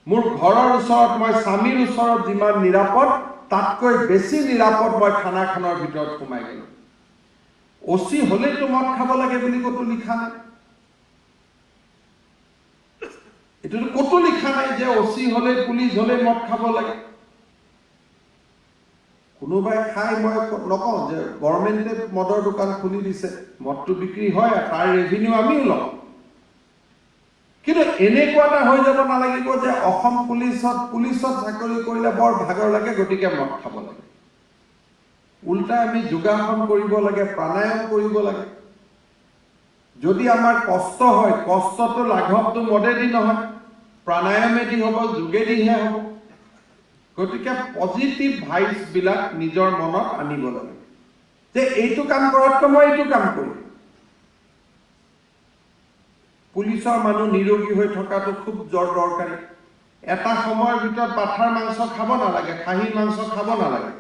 মোৰ ঘৰৰ ওচৰত মই স্বামীৰ ওচৰত যিমান নিৰাপদ, তাতকৈ বেছি নিৰাপদ মই থানাখনৰ ভিতৰত সোমাই গলো। অচি হলেতো মদ খাব লাগে বুলি কতো লিখা নাই। এইটোতো কতো লিখা নাই যে অচি হলে পুলিচ হলে মদ খাব লাগে। কোনোবাই খাই মই নকওঁ যে গভৰ্ণমেণ্টে মদৰ দোকান খুলি দিছে, মদটো বিক্ৰী হয়, তাৰ ৰেভিনিউ আমিও লওঁ। কিন্তু এনেকুৱা এটা হৈ যাব নালাগিব যে অসম পুলিচত চাকৰি কৰিলে বৰ ভাগৰ লাগে, গতিকে মদ খাব লাগে। উল্টা আমি যোগাসন কৰিব লাগে, প্ৰাণায়াম কৰিব লাগে। যদি আমাৰ কষ্ট হয়, কষ্টটো লাঘৱটো মদেদি নহয়, প্ৰাণায়ামেদি হ'ব, যোগেদিহে হ'ব। গতিকে পজিটিভ ভাইবছ বিলাক নিজৰ মনত আনিব লাগে যে এইটো কাম কৰাতকৈ মই এইটো কাম কৰিম। পুলিচৰ মানুহ নিৰোগী হৈ থকাটো খুব দৰকাৰী। এটা সময়ৰ ভিতৰত পাঠাৰ মাংস খাব নালাগে, খাহীৰ মাংস খাব নালাগে,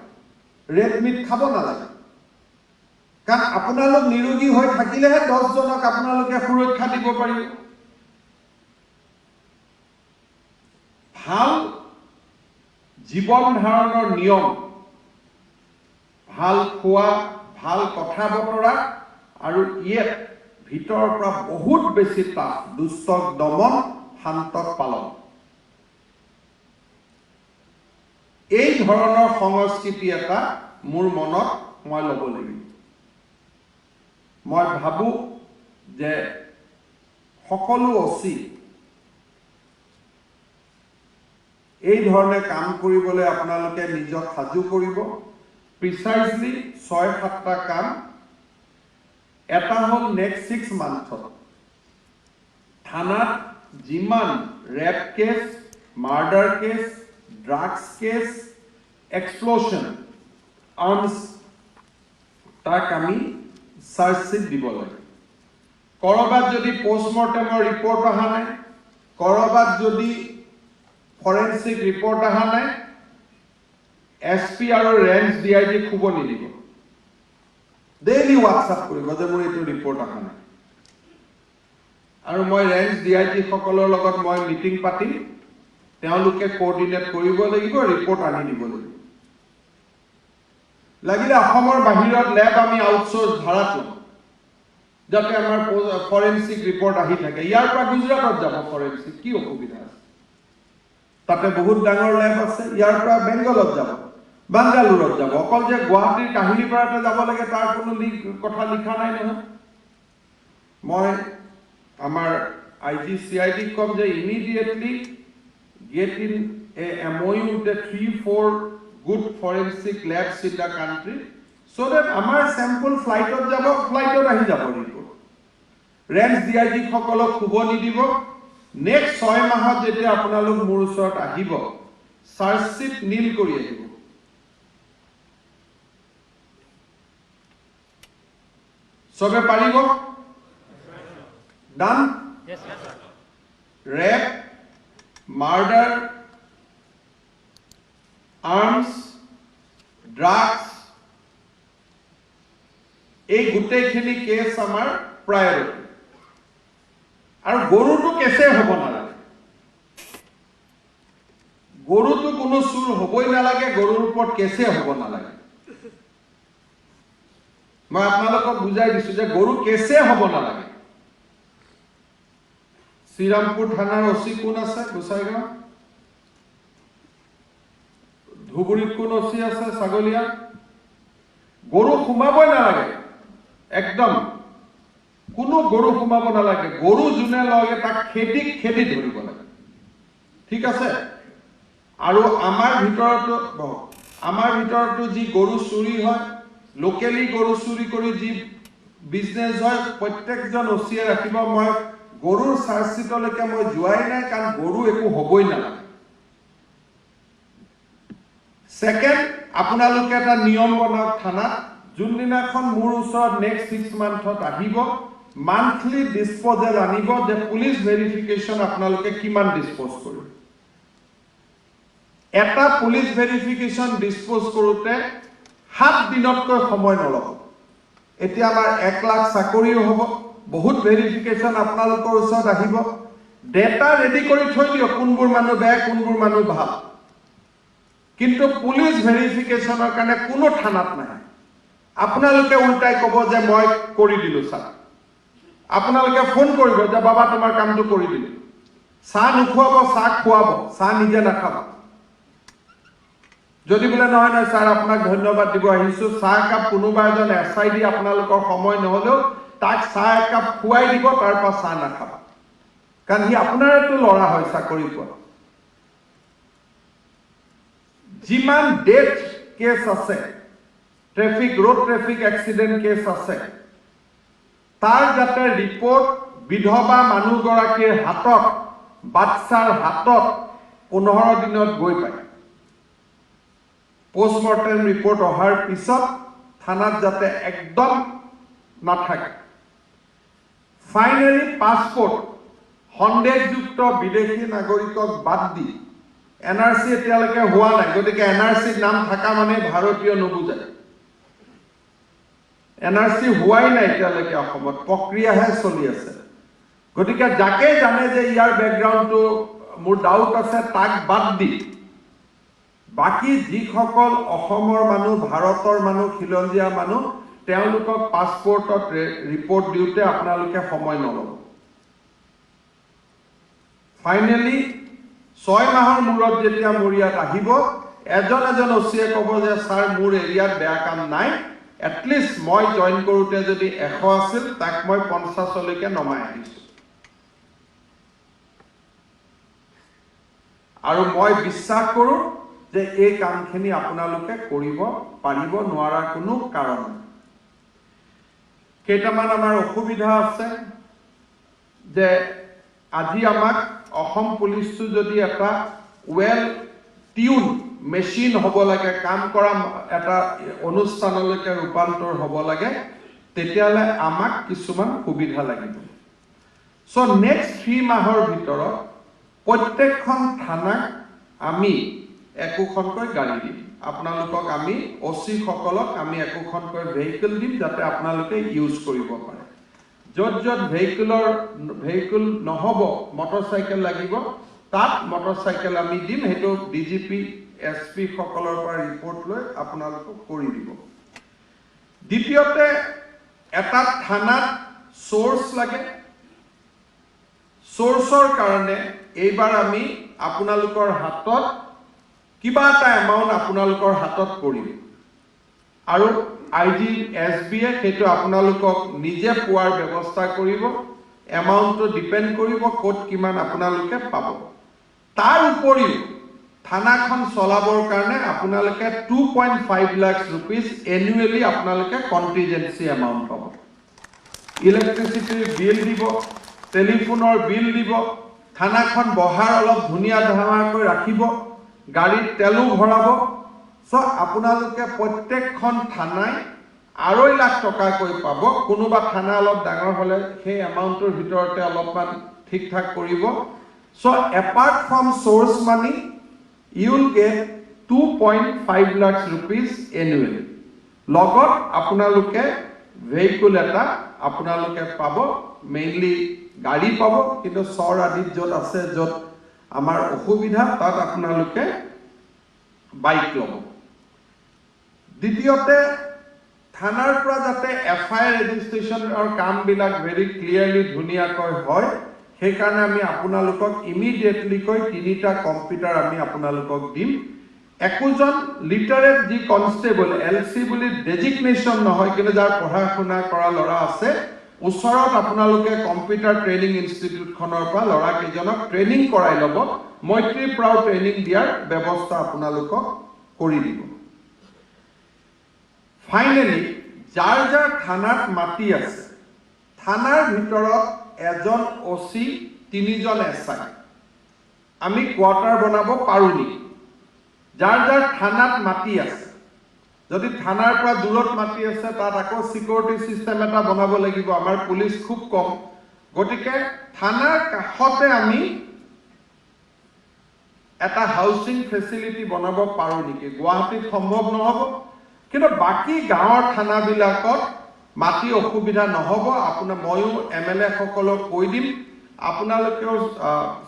ৰেড মিট খাব নালাগে। কাৰণ আপোনালোক নিৰোগী হৈ থাকিলেহে 10 জনক আপোনালোকে সুৰক্ষা দিব পাৰিব। ভাল জীৱন ধাৰণৰ নিয়ম, ভাল খোৱা, ভাল কথা বতৰা, আৰু ইয়াত ভিতৰৰ পৰা বহুত বেছি টাফ দুষ্টক দমন, শান্তক পালন। এই ধৰণৰ সংস্কৃতি এটা মোৰ মনত মই ল'ব লাগিব। মই ভাবো যে সকলো অচি এই ধৰণে কাম কৰিবলৈ আপোনালোকে নিজক সাজু কৰিব। প্ৰিচাইজলি 6-7টা কাম। এটা হ'ল নেক্সট 6 মান্থত থানাত যিমান rape case, murder case, drugs case, explosion, arms, তাক আমি চাৰ্জশ্বিট দিব লাগে। কৰবাত যদি পোষ্টমৰ্টেমৰ ৰিপৰ্ট অহা নাই, কৰবাত যদি ফৰেনচিক ৰিপৰ্ট অহা নাই, SP আৰু ৰেঞ্জ DIG খুব নিদিব। ডেইলি হোৱাটছআপ কৰিব যে মোৰ এইটো ৰিপৰ্ট অহা নাই। আৰু মই ৰেঞ্জ DIG সকলৰ লগত মই মিটিং পাতিম, তেওঁলোকে কোঅৰ্ডিনেট কৰিব লাগিব, ৰিপৰ্ট আনি দিব লাগিব। লাগিলে অসমৰ বাহিৰত লেব আমি আউটসোৰ্স ভাড়াত ল'ম, যাতে আমাৰ ফৰেনচিক ৰিপৰ্ট আহি থাকে। ইয়াৰ পৰা গুজৰাটত যাব ফৰেনচিক, কি অসুবিধা আছে? তাতে বহুত ডাঙৰ লেব আছে, ইয়াৰ পৰা বেংগলত যাব। বাংগালোৰত যাব অকল যে গুৱাহাটীৰ কাহিলীপাৰাতে যাব লাগে তাৰ কোনো কথা লিখা নাই নহয় মই আমাৰ আইজি CID কম যে immediately get in a MOU with the 3-4 good forensic labs in the country so that আমাৰ sample flightত যাব flightত আহি যাব report ৰেঞ্জ DIG সকলক খুব নিদিব নেক্সট 6 মাহত যেতিয়া আপোনালোক মোৰ ওচৰত আহিব চাৰ্জ শিট নীল কৰি আহিব সবে পাৰিব ডান Yes, sir. rape murder arms drugs এই গোটেইখিনি কেছ আমাৰ প্ৰায়ৰিটি আৰু গৰুটো কেছে হ'ব নালাগে গৰুটো কোনো চুৰ হ'বই নালাগে গৰুৰ ওপৰত কেছে হ'ব নালাগে মই আপোনালোকক বুজাই দিছো যে গৰু কেছে হ'ব নালাগে শ্ৰীৰামপুৰ থানাৰ ওসি কোন আছে গোসাইগাঁও ধুবুৰীত কোন ওসি আছে ছাগলীয়া গৰু সোমাবই নালাগে একদম কোনো গৰু সোমাব নালাগে গৰু যোনে লগে তাক খেদি ধৰিব লাগে ঠিক আছে আৰু আমাৰ ভিতৰতো যি গৰু চুৰি হয় লোকেলি গৰু চুৰি কৰি যি বিজনেছ হয় প্ৰত্যেকজন ওসিয়ে ৰাখিব মই গৰুৰ চাৰ্জচিটলৈকে মই যোৱাই নাই কাৰণ গৰু একো হ'বই নালাগে সেকেন্ড আপোনালোকে এটা নিয়ম বনাওক থানাত যোনদিনাখন মোৰ ওচৰত নেক্সট 6 মান্থত আহিব মান্থলি ডিসপোজেল আনিব যে পুলিচ ভেৰিফিকেশ্যন আপোনালোকে কিমান ডিসপোজ কৰিব এটা পুলিচ ভেৰিফিকেশ্যন ডিসপোজ কৰোতে 7 দিনতকৈ সময় নলব এতিয়া আমাৰ 1 লাখ চাকৰিও হ'ব বহুত ভেৰিফিকেশ্যন আপোনালোকৰ ওচৰত আহিব ডেটা ৰেডি কৰি থৈ দিও কোনবোৰ মানুহ বেয়া কোনবোৰ মানুহ ভাল কিন্তু পুলিচ ভেৰিফিকেশ্যনৰ কাৰণে কোনো থানাত নাই আপোনালোকে উল্টাই ক'ব যে মই কৰি দিলো স্যাৰ আপোনালোকে ফোন কৰিব যে বাবা তোমাৰ কামটো কৰি দিলো চাহ নুখুৱাব চাহ খুৱাব চাহ নিজে নাখাব যদি বলে নহয় নহয় স্যাৰ আপোনাক ধন্যবাদ দিব আহিছো চাহ কাপ কোনোবা এজন SID আপোনালোকৰ সময় নহলেও তাক চাহ একাপ খুৱাই দিব তাৰ পৰা চাহ নাখাব কাৰণ হি আপোনাৰটো লৰা হয় চাকৰি পোৱা যিমান ডেথ কেছ আছে ৰোড ট্ৰেফিক এক্সিডেন্ট কেছ আছে তাৰ যাতে ৰিপৰ্ট বিধৱা মানুহগৰাকীৰ হাতত বাচ্চাৰ হাতত 15 দিনত গৈ পায় পোষ্টমৰ্টেম ৰিপৰ্ট অহাৰ পিছত থানাত যাতে একদম নাথাকে ফাইনালি পাসপোৰ্ট সন্দেহযুক্ত বিদেশী নাগৰিকক বাদ দি NRC এতিয়ালৈকে হোৱা নাই গতিকে NRC নাম থাকা মানে ভাৰতীয় নুবুজায় NRC হোৱাই নাই এতিয়ালৈকে অসমত প্ৰক্ৰিয়াহে চলি আছে গতিকে যাকে জানে যে ইয়াৰ ব্যাকগ্ৰাউণ্ডটো মোৰ ডাউট আছে তাক বাদ দি বাকি যিসকল অসমৰ মানুহ ভাৰতৰ মানুহ খিলঞ্জীয়া মানুহ তেওঁলোকক পাসপোৰ্টত ৰিপৰ্ট দিওতে আপোনালোকে সময় নলব ফাইনালি 6 মাহৰ মূৰত যেতিয়া মোৰ ইয়াত আহিব এজন ওসিয়ে ক'ব যে স্যাৰ মোৰ এৰিয়াত বেয়া কাম নাই এটলিষ্ট মই জয়েন কৰোতে যদি 100 আছিল তাক মই 50 লৈকে নমাই আহিছো আৰু মই বিশ্বাস কৰো যে এই কামখিনি আপোনালোকে কৰিব পাৰিব নোৱাৰা কোনো কাৰণ নাই কেইটামান আমাৰ অসুবিধা আছে যে আজি আমাক অসম পুলিচটো যদি এটা ওয়েল টিউন মেচিন হ'ব লাগে কাম কৰা এটা অনুষ্ঠানলৈকে ৰূপান্তৰ হ'ব লাগে তেতিয়ালে আমাক কিছুমান সুবিধা লাগিব সো নেক্সট 3 মাহৰ ভিতৰত প্ৰত্যেকখন থানাক আমি একোখনকৈ গাড়ী দিম আপোনালোকক আমি ওসি সকলক আমি একোখনকৈ ভেহিকল দিম যাতে আপোনালোকে ইউজ কৰিব পাৰে যত ভেহিকল নহব মটৰচাইকেল লাগিব তাত মটৰচাইকেল আমি দিম হেতু DGP SP সকলৰ পৰা ৰিপৰ্ট লৈ আপোনালোকক কৰি দিব দ্বিতীয়তে এটা থানাত সোৰ্স লাগে সোৰ্সৰ কাৰণে এইবাৰ আমি আপোনালোকৰ হাতত কিবা এটা এমাউণ্ট আপোনালোকৰ হাতত পৰিব আৰু IGSB-য়ে সেইটো আপোনালোকক নিজে পোৱাৰ ব্যৱস্থা কৰিব এমাউণ্টটো ডিপেণ্ড কৰিব ক'ত কিমান আপোনালোকে পাব তাৰ উপৰিও থানাখন চলাবৰ কাৰণে আপোনালোকে 2.5 লাখ ৰুপিজ এনুৱেলি আপোনালোকে কণ্টিজেন্সি এমাউণ্ট পাব ইলেক্ট্ৰিচিটিৰ বিল দিব টেলিফোনৰ বিল দিব থানাখন বহাৰ অলপ ধুনীয়া ধৰণকৈ ৰাখিব গাড়ীত তেলো ভৰাব সো আপোনালোকে প্ৰত্যেকখন থানাই 2.5 লাখ টকাকৈ পাব কোনোবা থানা অলপ ডাঙৰ হলে সেই এমাউণ্টৰ ভিতৰতে অলপমান ঠিক ঠাক কৰিব so apart from source money you will get 2.5 lakhs rupees annually লগত আপোনালোকে vehicle এটা আপোনালোকে পাব মেইনলি গাড়ী পাব কিন্তু সৰ আদি যত আছে যত আমাৰ অসুবিধা তাত আপোনালোকে বাইক ল'ব দ্বিতীয়তে থানাৰ পৰা যাতে FIR ৰেজিষ্ট্ৰেচনৰ কামবিলাক ভেৰি ক্লিয়াৰলি ধুনীয়াকৈ হয় সেইকাৰণে আমি আপোনালোকক ইমিডিয়েটলি কৈ 3টা কম্পিউটাৰ আমি আপোনালোকক দিম একোজন লিটাৰেট যি কনষ্টেবল LC বুলি ডেজিগনেশ্যন নহয় কিন্তু যাৰ পঢ়া শুনা কৰা ল'ৰা আছে ওচৰত আপোনালোকে কম্পিউটাৰ ট্ৰেইনিং ইনষ্টিটিউটখনৰ পৰা ল'ৰা কেইজনক ট্ৰেইনিং কৰাই ল'ব মৈত্ৰী প্ৰাও ট্ৰেইনিং দিয়াৰ ব্যৱস্থা আপোনালোকক কৰি দিব ফাইনেলি যাৰ যাৰ থানাত মাটি আছে থানাৰ ভিতৰত এজন OC 3জন SI আমি কোৱাৰ্টাৰ বনাব পাৰো নি যাৰ যাৰ থানাত মাটি আছে যদি থানাৰ পৰা দূৰত মাটি আছে তাত আকৌ সিকিউৰিটি সিস্টেম এটা বনাব লাগিব আমাৰ পুলিশ খুব কম গতিকে থানাৰ কাষতে আমি এটা হাউচিং ফেসিলিটি বনাব পাৰো নেকি গুৱাহাটীত সম্ভৱ নহব কিন্তু বাকি গাঁৱৰ থানাবিলাকত মাটি অসুবিধা নহব আপোনাৰ ময়ো MLA সকলক কৈ দিম আপোনালোকেও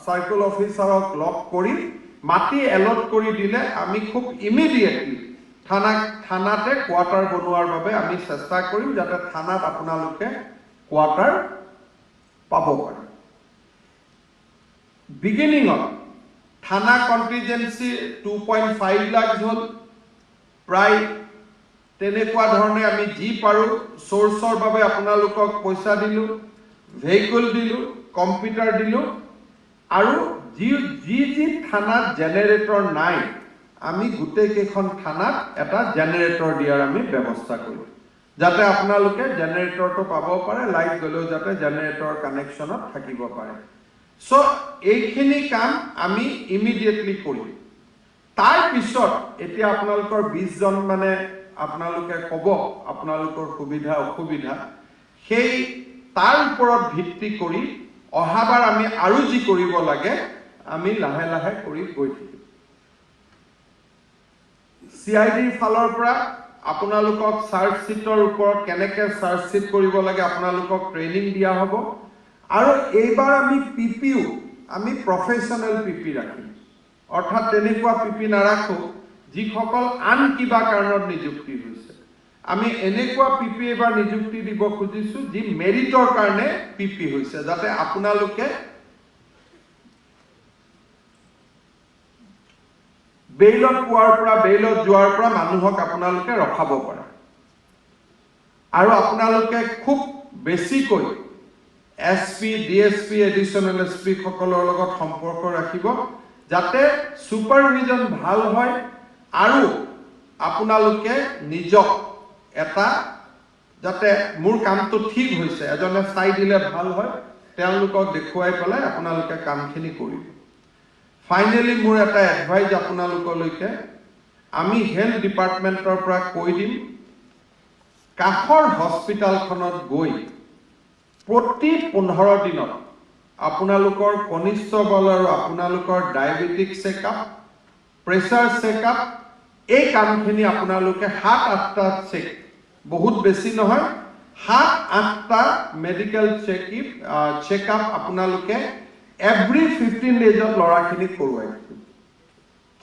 সাৰ্কেল অফিচাৰক লগ কৰি মাটি এলট কৰি দিলে আমি খুব ইমিডিয়েটলি থানাতে কোৱাৰ্টাৰ বনোৱাৰ বাবে আমি চেষ্টা কৰিম যাতে থানাত আপোনালোকে কোৱাৰ্টাৰ পাব পাৰে বিগিনিঙত থানা কণ্টিজেন্সি 2.5 লাখ হ'ল প্ৰায় তেনেকুৱা ধৰণে আমি যি পাৰো সোৰ্সৰ বাবে আপোনালোকক পইচা দিলো ভেহিকল দিলো কম্পিউটাৰ দিলো আৰু যি থানাত জেনেৰেটৰ নাই আমি গোটেই কেইখন থানাত এটা জেনেৰেটৰ দিয়াৰ আমি ব্যৱস্থা কৰিম যাতে আপোনালোকে জেনেৰেটৰটো পাব পাৰে লাইট গলেও যাতে জেনেৰেটৰ কানেকশ্যনত থাকিব পাৰে সো এইখিনি কাম আমি ইমিডিয়েটলি কৰিম তাৰ পিছত এতিয়া আপোনালোকৰ 20 জন মানে আপোনালোকে কব আপোনালোকৰ সুবিধা অসুবিধা সেই তাৰ ওপৰত ভিত্তি কৰি অহাবাৰ আমি আৰু যি কৰিব লাগে আমি লাহে লাহে কৰি গৈ থাকিম CID ফালৰ পৰা আপোনালোকক চাৰ্জ শিটৰ ওপৰত কেনেকৈ চাৰ্জ শিট কৰিব লাগে আপোনালোকক ট্ৰেইনিং দিয়া হ'ব আৰু এইবাৰ আমি PPU আমি প্ৰফেশনাল PP ৰাখিম অৰ্থাৎ তেনেকুৱা PP নাৰাখো যিসকল আন কিবা কাৰণত নিযুক্তি হৈছে আমি এনেকুৱা PP এবাৰ নিযুক্তি দিব খুজিছো যি মেৰিটৰ কাৰণে PP হৈছে যাতে আপোনালোকে বেইলত পোৱাৰ পৰা বেইলত যোৱাৰ পৰা মানুহক আপোনালোকে ৰখাব পাৰে আৰু আপোনালোকে খুব বেছিকৈ SP DSP এডিশনাল SP সকলৰ লগত সম্পৰ্ক ৰাখিব যাতে সুপাৰভিজন ভাল হয় আৰু আপোনালোকে নিজক এটা যাতে মোৰ কামটো ঠিক হৈছে এজনে চাই দিলে ভাল হয় তেওঁলোকক দেখুৱাই পেলাই আপোনালোকে কামখিনি কৰিব ফাইনেলি মোৰ এটা এডভাইস আপোনালোকলৈকে আমি হেলথ ডিপাৰ্টমেন্টৰ পৰা কৈ দিম কাখৰ হস্পিটালখনত গৈ প্ৰতি 15 দিনত আপোনালোকৰ কনিষ্ঠ বল আৰু আপোনালোকৰ ডায়াবেটিক চেকআপ প্ৰেছাৰ চেকআপ এই কামখিনি আপোনালোকে 7-8টা চেক বহুত বেছি নহয় 7-8টা মেডিকেল চেকআপ আপোনালোকে এভৰি 15 ডেজত লৰাখিনি কৰোৱাই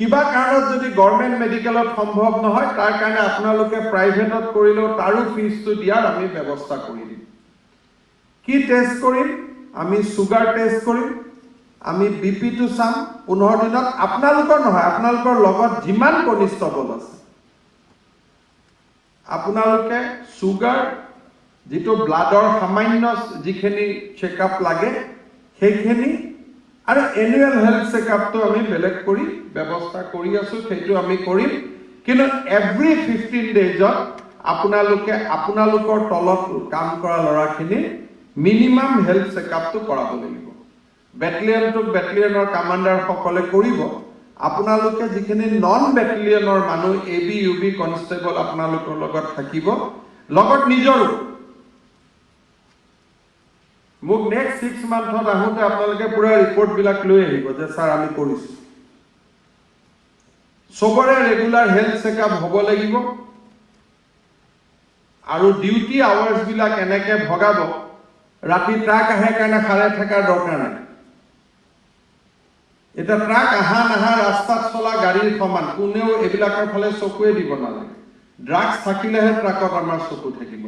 কিবা কাৰণত যদি গভৰ্নমেন্ট মেডিকেলত সম্ভৱ নহয় তাৰ কাৰণে আপোনালোকে প্ৰাইভেটত কৰিলেও তাৰো ফিজটো দিয়াৰ আমি ব্যৱস্থা কৰি দিম কি টেষ্ট কৰিম আমি সুগাৰ টেষ্ট কৰিম আমি বিপিটো চাম 15 দিনত আপোনালোকৰ নহয় আপোনালোকৰ লগত যিমান কনিষ্ঠ বল আছে আপোনালোকে সুগাৰ যেটো ব্লাডৰ সামান্য যিখিনি চেকআপ লাগে সেইখিনি আৰু এনুৱেল হেলথ চেকআপটো আমি বেলেগ কৰি ব্যৱস্থা কৰি আছো সেইটো আমি কৰিম কিন্তু এভৰি 15 ডেজত আপোনালোকে আপোনালোকৰ তলত কাম কৰা লৰাখিনি মিনিমাম হেলথ চেকআপটো কৰাব লাগিব বেটেলিয়নৰ কমান্ডাৰ সকলে কৰিব আপোনালোকে যিখিনি নন বেটেলিয়নৰ মানুহ এবি ইউবি কনষ্টেবল আপোনালোকৰ লগত থাকিব লগত নিজৰো মোক নেক্সট 6 মান্থত আহোতে আপোনালোকে পুৰা ৰিপৰ্ট বিলাক লৈ আহিব যে স্যাৰ আমি কৰিছো সবৰে ৰেগুলাৰ হেলথ চেকআপ হ'ব লাগিব আৰু ডিউটি আৱাৰ্স বিলাক এনেকে ভগাব ৰাতি ট্ৰাক আহে কাৰণে খাৰে থাকাৰ দৰকাৰ নাই এটা ট্ৰাক আহা নাহা ৰাস্তাত চলা গাড়ীৰ সমান কোনেও এবিলাকৰ ফালে চকুৱে দিব নালাগে ড্ৰাগছ থাকিলেহে ট্ৰাকত আমাৰ চকু থাকিব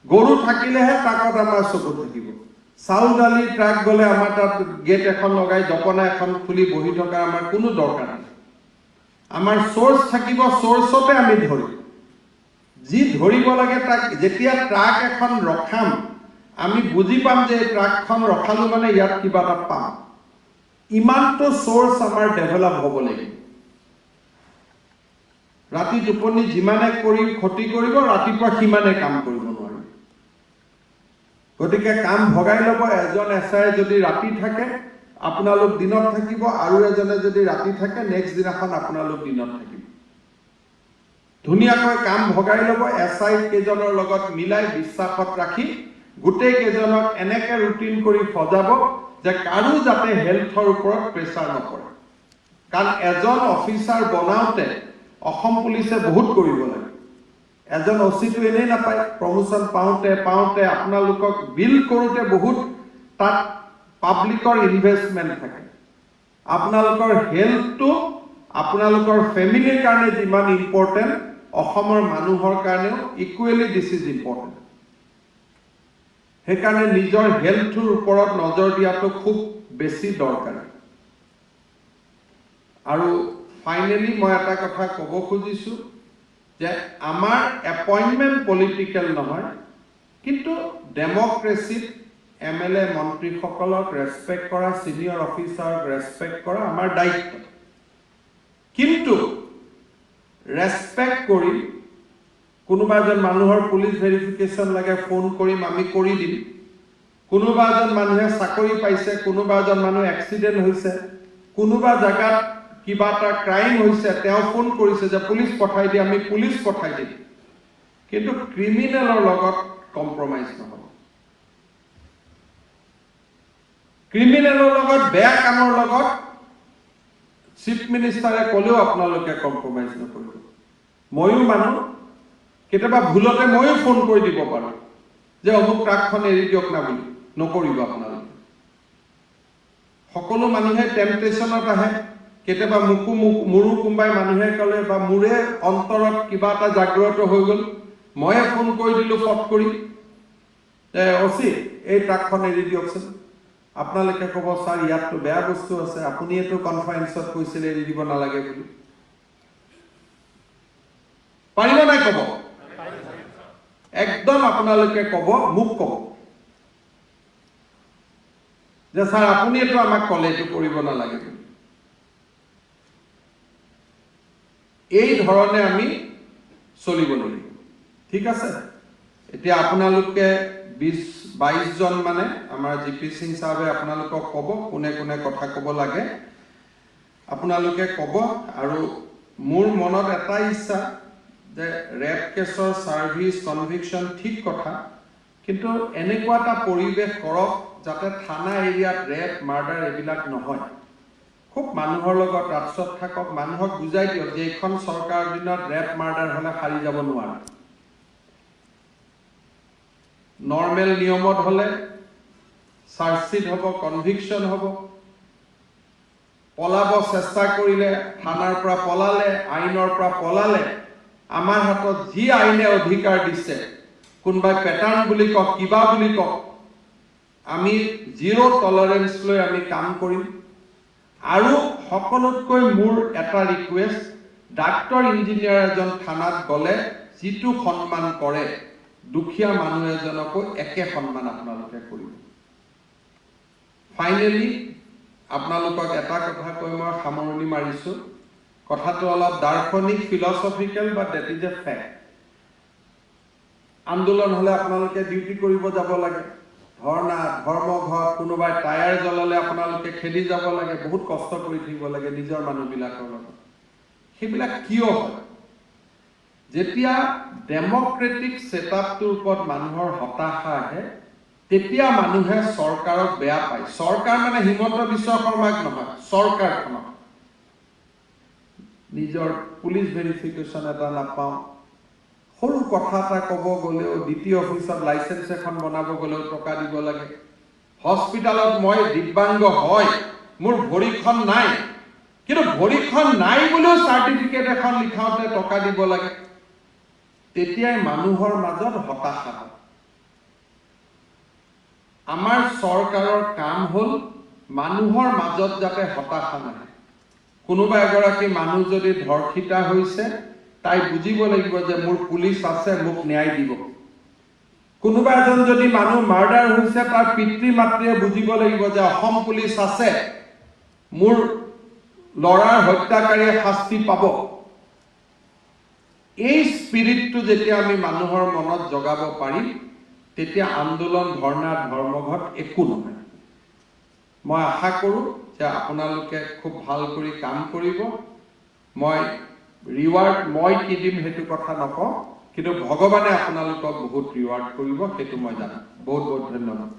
গৰু থাকিলেহে ট্ৰাকত আমাৰ চকু থাকিব চাউল দালি ট্ৰাক গলে আমাৰ তাত গেট এখন লগাই জপনা এখন খুলি বহি থকা আমাৰ কোনো দৰকাৰ নাই আমাৰ সোৰ্স থাকিব সোৰ্সতে আমি ধৰিম যি ধৰিব লাগে তাক যেতিয়া ট্ৰাক এখন ৰখাম আমি বুজি পাম যে ট্ৰাকখন ৰখালো মানে ইয়াত কিবা এটা পাম ইমানটো সোৰ্স আমাৰ ডেভেলপ হ'ব লাগিব ৰাতি টোপনি যিমানে কৰি ক্ষতি কৰিব ৰাতিপুৱা সিমানে কাম কৰিব নোৱাৰিব গতিকে কাম ভগাই ল'ব এজন এছআই যদি ৰাতি থাকে আপোনালোক দিনত থাকিব আৰু এজনে যদি ৰাতি থাকে নেক্সট দিনাখন আপোনালোক দিনত থাকিব ধুনিয়াকৈ কাম ভগাই ল'ব এছআই কেজনৰ লগত মিলাই বিশ্বাসত ৰাখি গোটেই কেজনক এনেকে ৰুটিন কৰি সজাব যে কাৰো যাতে হেলথৰ ওপৰত প্ৰেছাৰ নপৰে কাৰণ এজন অফিচাৰ বনাওতে অসম পুলিচে বহুত কৰিব লাগে এজন অচিটো এনেই নাপায় প্ৰমোশন পাওঁতে আপোনালোকক বিল কৰোতে বহুত তাত পাব্লিকৰ ইনভেষ্টমেন্ট থাকে আপোনালোকৰ হেলথটো আপোনালোকৰ ফেমিলিৰ কাৰণে যিমান ইম্পৰ্টেন্ট অসমৰ মানুহৰ কাৰণেও ইকুৱেলি দিস ইজ ইম্পৰ্টেন্ট সেইকাৰণে নিজৰ হেলথৰ ওপৰত নজৰ দিয়াটো খুব বেছি দৰকাৰ আৰু ফাইনেলি মই এটা কথা ক'ব খুজিছো যে আমাৰ এপইন্টমেন্ট পলিটিক্যাল নহয় কিন্তু ডেমক্ৰেসিত এমএলএ মন্ত্ৰী সকলক ৰেসপেক্ট কৰা সিনিয়ৰ অফিচাৰক ৰেসপেক্ট কৰা আমাৰ দায়িত্ব কিন্তু ৰেসপেক্ট কৰি কোনোবা এজন মানুহৰ পুলিশ ভেৰিফিকেশন লাগে ফোন কৰিম আমি কৰি দিম কোনোবা এজন মানুহে চাকৰি পাইছে কোনোবা এজন মানুহ এক্সিডেন্ট হৈছে কোনোবা জায়গাত কিবা এটা ক্ৰাইম হৈছে তেওঁ ফোন কৰিছে যে পুলিশ পঠাই দি আমি পুলিশ পঠাই দিম কিন্তু ক্ৰিমিনেলৰ লগত কম্প্ৰমাইজ নহব ক্ৰিমিনেলৰ লগত বেয়া কামৰ লগত চিফ মিনিষ্টাৰে কলেও আপোনালোকে কম্প্ৰমাইজ নকৰিব ময়ো মানুহ কেতিয়াবা ভুলতে ময়ো ফোন কৰি দিব পাৰো যে অমুক ট্ৰাকখন এৰি দিয়ক না বুলি নকৰিব আপোনালোকে সকলো মানুহে টেম্পটেশনত আহে কেতিয়াবা মোৰো কোনোবাই মানুহে কলে বা মোৰে অন্তৰত কিবা এটা জাগ্ৰত হৈ গল ময়ে ফোন কৰি দিলো ফট কৰি অচি এই ট্ৰাকখন এৰি দিয়কচোন আপোনালোকে ক'ব স্যাৰ ইয়াতটো বেয়া বস্তু আছে আপুনি এটো কনফাৰেন্সত কৈছিলে এৰি দিব নালাগে বুলি পাৰিব নাই ক'ব একদম আপোনালোকে ক'ব মোক ক'ব যে স্যাৰ আপুনি এটো আমাক ক'লে এটো কৰিব নালাগে এই ধৰণে আমি চলিব লাগিব ঠিক আছে এতিয়া আপোনালোকে 20-22 জন মানে আমাৰ জিপি সিং সাহেবে আপোনালোকক ক'ব কোনে কোনে কথা ক'ব লাগে আপোনালোকে ক'ব আৰু মোৰ মনত এটা ইচ্ছা যে ৰেপ কেছৰ সাৰ্ভিস কনভিকশন ঠিক কথা কিন্তু এনেকুৱা এটা পৰিবেশ কৰক যাতে থানা এৰিয়াত ৰেপ মাৰ্ডাৰ এবিলাক নহয় খুব মানুহৰ লগত ৰাজত থাকক মানুহক বুজাই দিয়ক যে এখন সৰকাৰৰ দিনত ৰেপ মাৰ্ডাৰ হলে খালি যাব নোৱাৰে নৰ্মেল নিয়মত হলে চাৰ্জশিট হ'ব কনভিকশন হ'ব পলাব চেষ্টা কৰিলে থানাৰ পৰা পলালে আইনৰ পৰা পলালে আমাৰ হাতত যি আইনে অধিকাৰ দিছে কোনবাই পেটাৰ্ন বুলি কক কিবা বুলি কক আমি জিৰো টলাৰেন্স লৈ আমি কাম কৰিম আৰু সকলোতকৈ মোৰ এটা ৰিকুৱেষ্ট ডাক্তৰ ইঞ্জিনিয়াৰ এজন থানাত গ'লে যিটো সন্মান কৰে দুখীয়া মানুহ এজনকো একে সন্মান আপোনালোকে কৰিব ফাইনেলি আপোনালোকক এটা কথা কৈ মই সামৰণি মাৰিছো কথাটো অলপ দাৰ্শনিক philosophical but that is a fact আন্দোলন হলে আপোনালোকে ডিউটি কৰিব যাব লাগে ধৰ্ণা ধৰ্মঘট কোনোবাই টায়াৰ জ্বলালে আপোনালোকে খেদি যাব লাগে বহুত কষ্ট কৰি থাকিব লাগে নিজৰ মানুহবিলাকৰ লগত সেইবিলাক কিয় হয় যেতিয়া ডেমক্ৰেটিক সেটআপটোৰ ওপৰত মানুহৰ হতাশা আহে তেতিয়া মানুহে চৰকাৰক বেয়া পায় চৰকাৰ মানে হিমন্ত বিশ্ব শৰ্মাক নহয় চৰকাৰখনক নিজৰ পুলিচ ভেৰিফিকেশন এটা নাপাওঁ সৰু কথা এটা ক'ব গ'লেও দ্বিতীয় অফিচত লাইসেন্স এখন বনাব গ'লেও টকা দিব লাগে হস্পিটালত মই দিব্যাংগ হয় মোৰ ভৰিখন নাই কিন্তু ভৰিখন নাই বুলিও সাৰ্টিফিকেট এখন লিখাওতে টকা দিব লাগে তেতিয়াই মানুহৰ মাজত হতাশা হয় আমাৰ চৰকাৰৰ কাম হ'ল মানুহৰ মাজত যাতে হতাশা নাহে কোনোবা এগৰাকী মানুহ যদি ধৰ্ষিতা হৈছে তাই বুজিব লাগিব যে মোৰ পুলিচ আছে মোক ন্যায় দিব কোনোবা এজন যদি মানুহ মাৰ্ডাৰ হৈছে তাৰ পিতৃ মাতৃয়ে বুজিব লাগিব যে অসম পুলিচ আছে মোৰ লৰাৰ হত্যাকাৰীয়ে শাস্তি পাব এই স্পিৰিটটো যেতিয়া আমি মানুহৰ মনত জগাব পাৰিম তেতিয়া আন্দোলন ধৰ্ণা ধৰ্মঘট একো নহয় মই আশা কৰো যে আপোনালোকে খুব ভাল কৰি কাম কৰিব মই ৰিৱাৰ্ড মই কি দিম হেতু কথা নকওঁ কিন্তু ভগৱানে আপোনালোকক বহুত ৰিৱাৰ্ড কৰিব হেতু মই জানো বহুত বহুত ধন্যবাদ